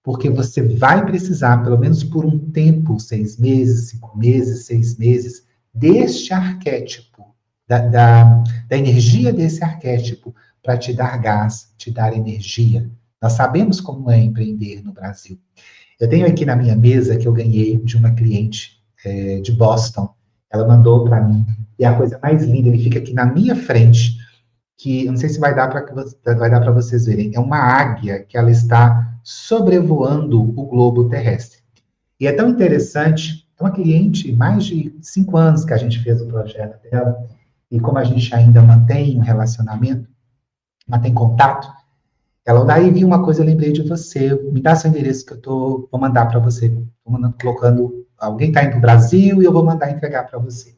[SPEAKER 1] Porque você vai precisar, pelo menos por um tempo, 6 meses, 5 meses, 6 meses, deste arquétipo, da energia desse arquétipo, para te dar gás, te dar energia. Nós sabemos como é empreender no Brasil. Eu tenho aqui na minha mesa que eu ganhei de uma cliente de Boston. Ela mandou para mim. E a coisa mais linda, ele fica aqui na minha frente, que eu não sei se vai dar para vocês verem. É uma águia que ela está sobrevoando o globo terrestre. E é tão interessante, é uma cliente, mais de 5 anos que a gente fez o projeto dela, e como a gente ainda mantém um relacionamento, mantém contato, Ela, daí vi uma coisa, eu lembrei de você, me dá seu endereço que vou mandar para você. Vou mandando, colocando, alguém está indo para o Brasil e eu vou mandar entregar para você.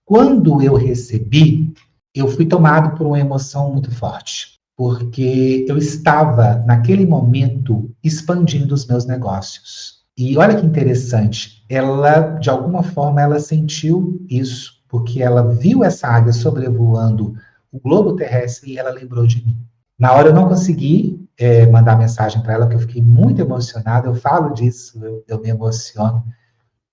[SPEAKER 1] Quando eu recebi, eu fui tomado por uma emoção muito forte, porque eu estava, naquele momento, expandindo os meus negócios. E olha que interessante, ela, de alguma forma, ela sentiu isso, porque ela viu essa águia sobrevoando o globo terrestre e ela lembrou de mim. Na hora eu não consegui mandar mensagem para ela, porque eu fiquei muito emocionado, eu falo disso, eu me emociono.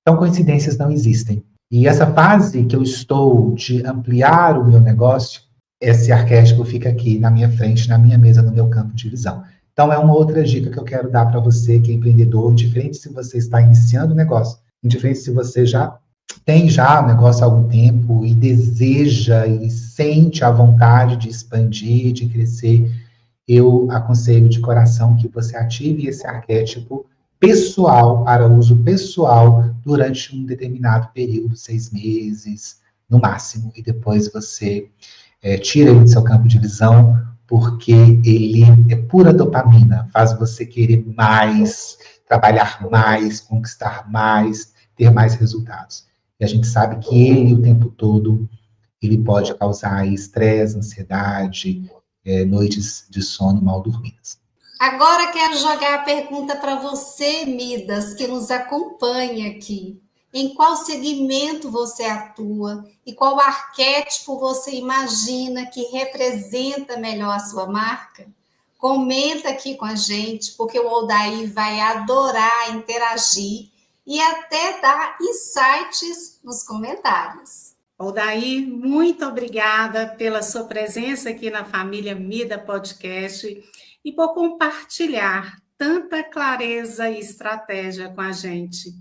[SPEAKER 1] Então, coincidências não existem. E essa fase que eu estou de ampliar o meu negócio, esse arquétipo fica aqui na minha frente, na minha mesa, no meu campo de visão. Então, é uma outra dica que eu quero dar para você que é empreendedor, indiferente se você está iniciando o negócio, indiferente se você já tem o negócio há algum tempo e deseja e sente a vontade de expandir, de crescer, eu aconselho de coração que você ative esse arquétipo pessoal, para uso pessoal, durante um determinado período, 6 meses, no máximo, e depois você tira ele do seu campo de visão, porque ele é pura dopamina, faz você querer mais, trabalhar mais, conquistar mais, ter mais resultados. E a gente sabe que ele, o tempo todo, ele pode causar estresse, ansiedade, noites de sono mal dormidas.
[SPEAKER 2] Agora quero jogar a pergunta para você, Midas, que nos acompanha aqui. Em qual segmento você atua e qual arquétipo você imagina que representa melhor a sua marca? Comenta aqui com a gente, porque o Odair vai adorar interagir e até dar insights nos comentários.
[SPEAKER 3] Odair, muito obrigada pela sua presença aqui na Família Mida Podcast e por compartilhar tanta clareza e estratégia com a gente.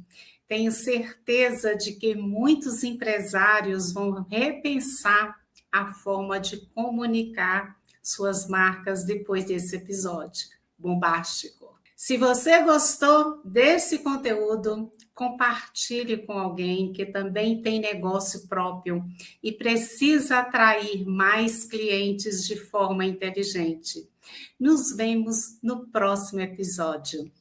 [SPEAKER 3] Tenho certeza de que muitos empresários vão repensar a forma de comunicar suas marcas depois desse episódio bombástico. Se você gostou desse conteúdo, compartilhe com alguém que também tem negócio próprio e precisa atrair mais clientes de forma inteligente. Nos vemos no próximo episódio.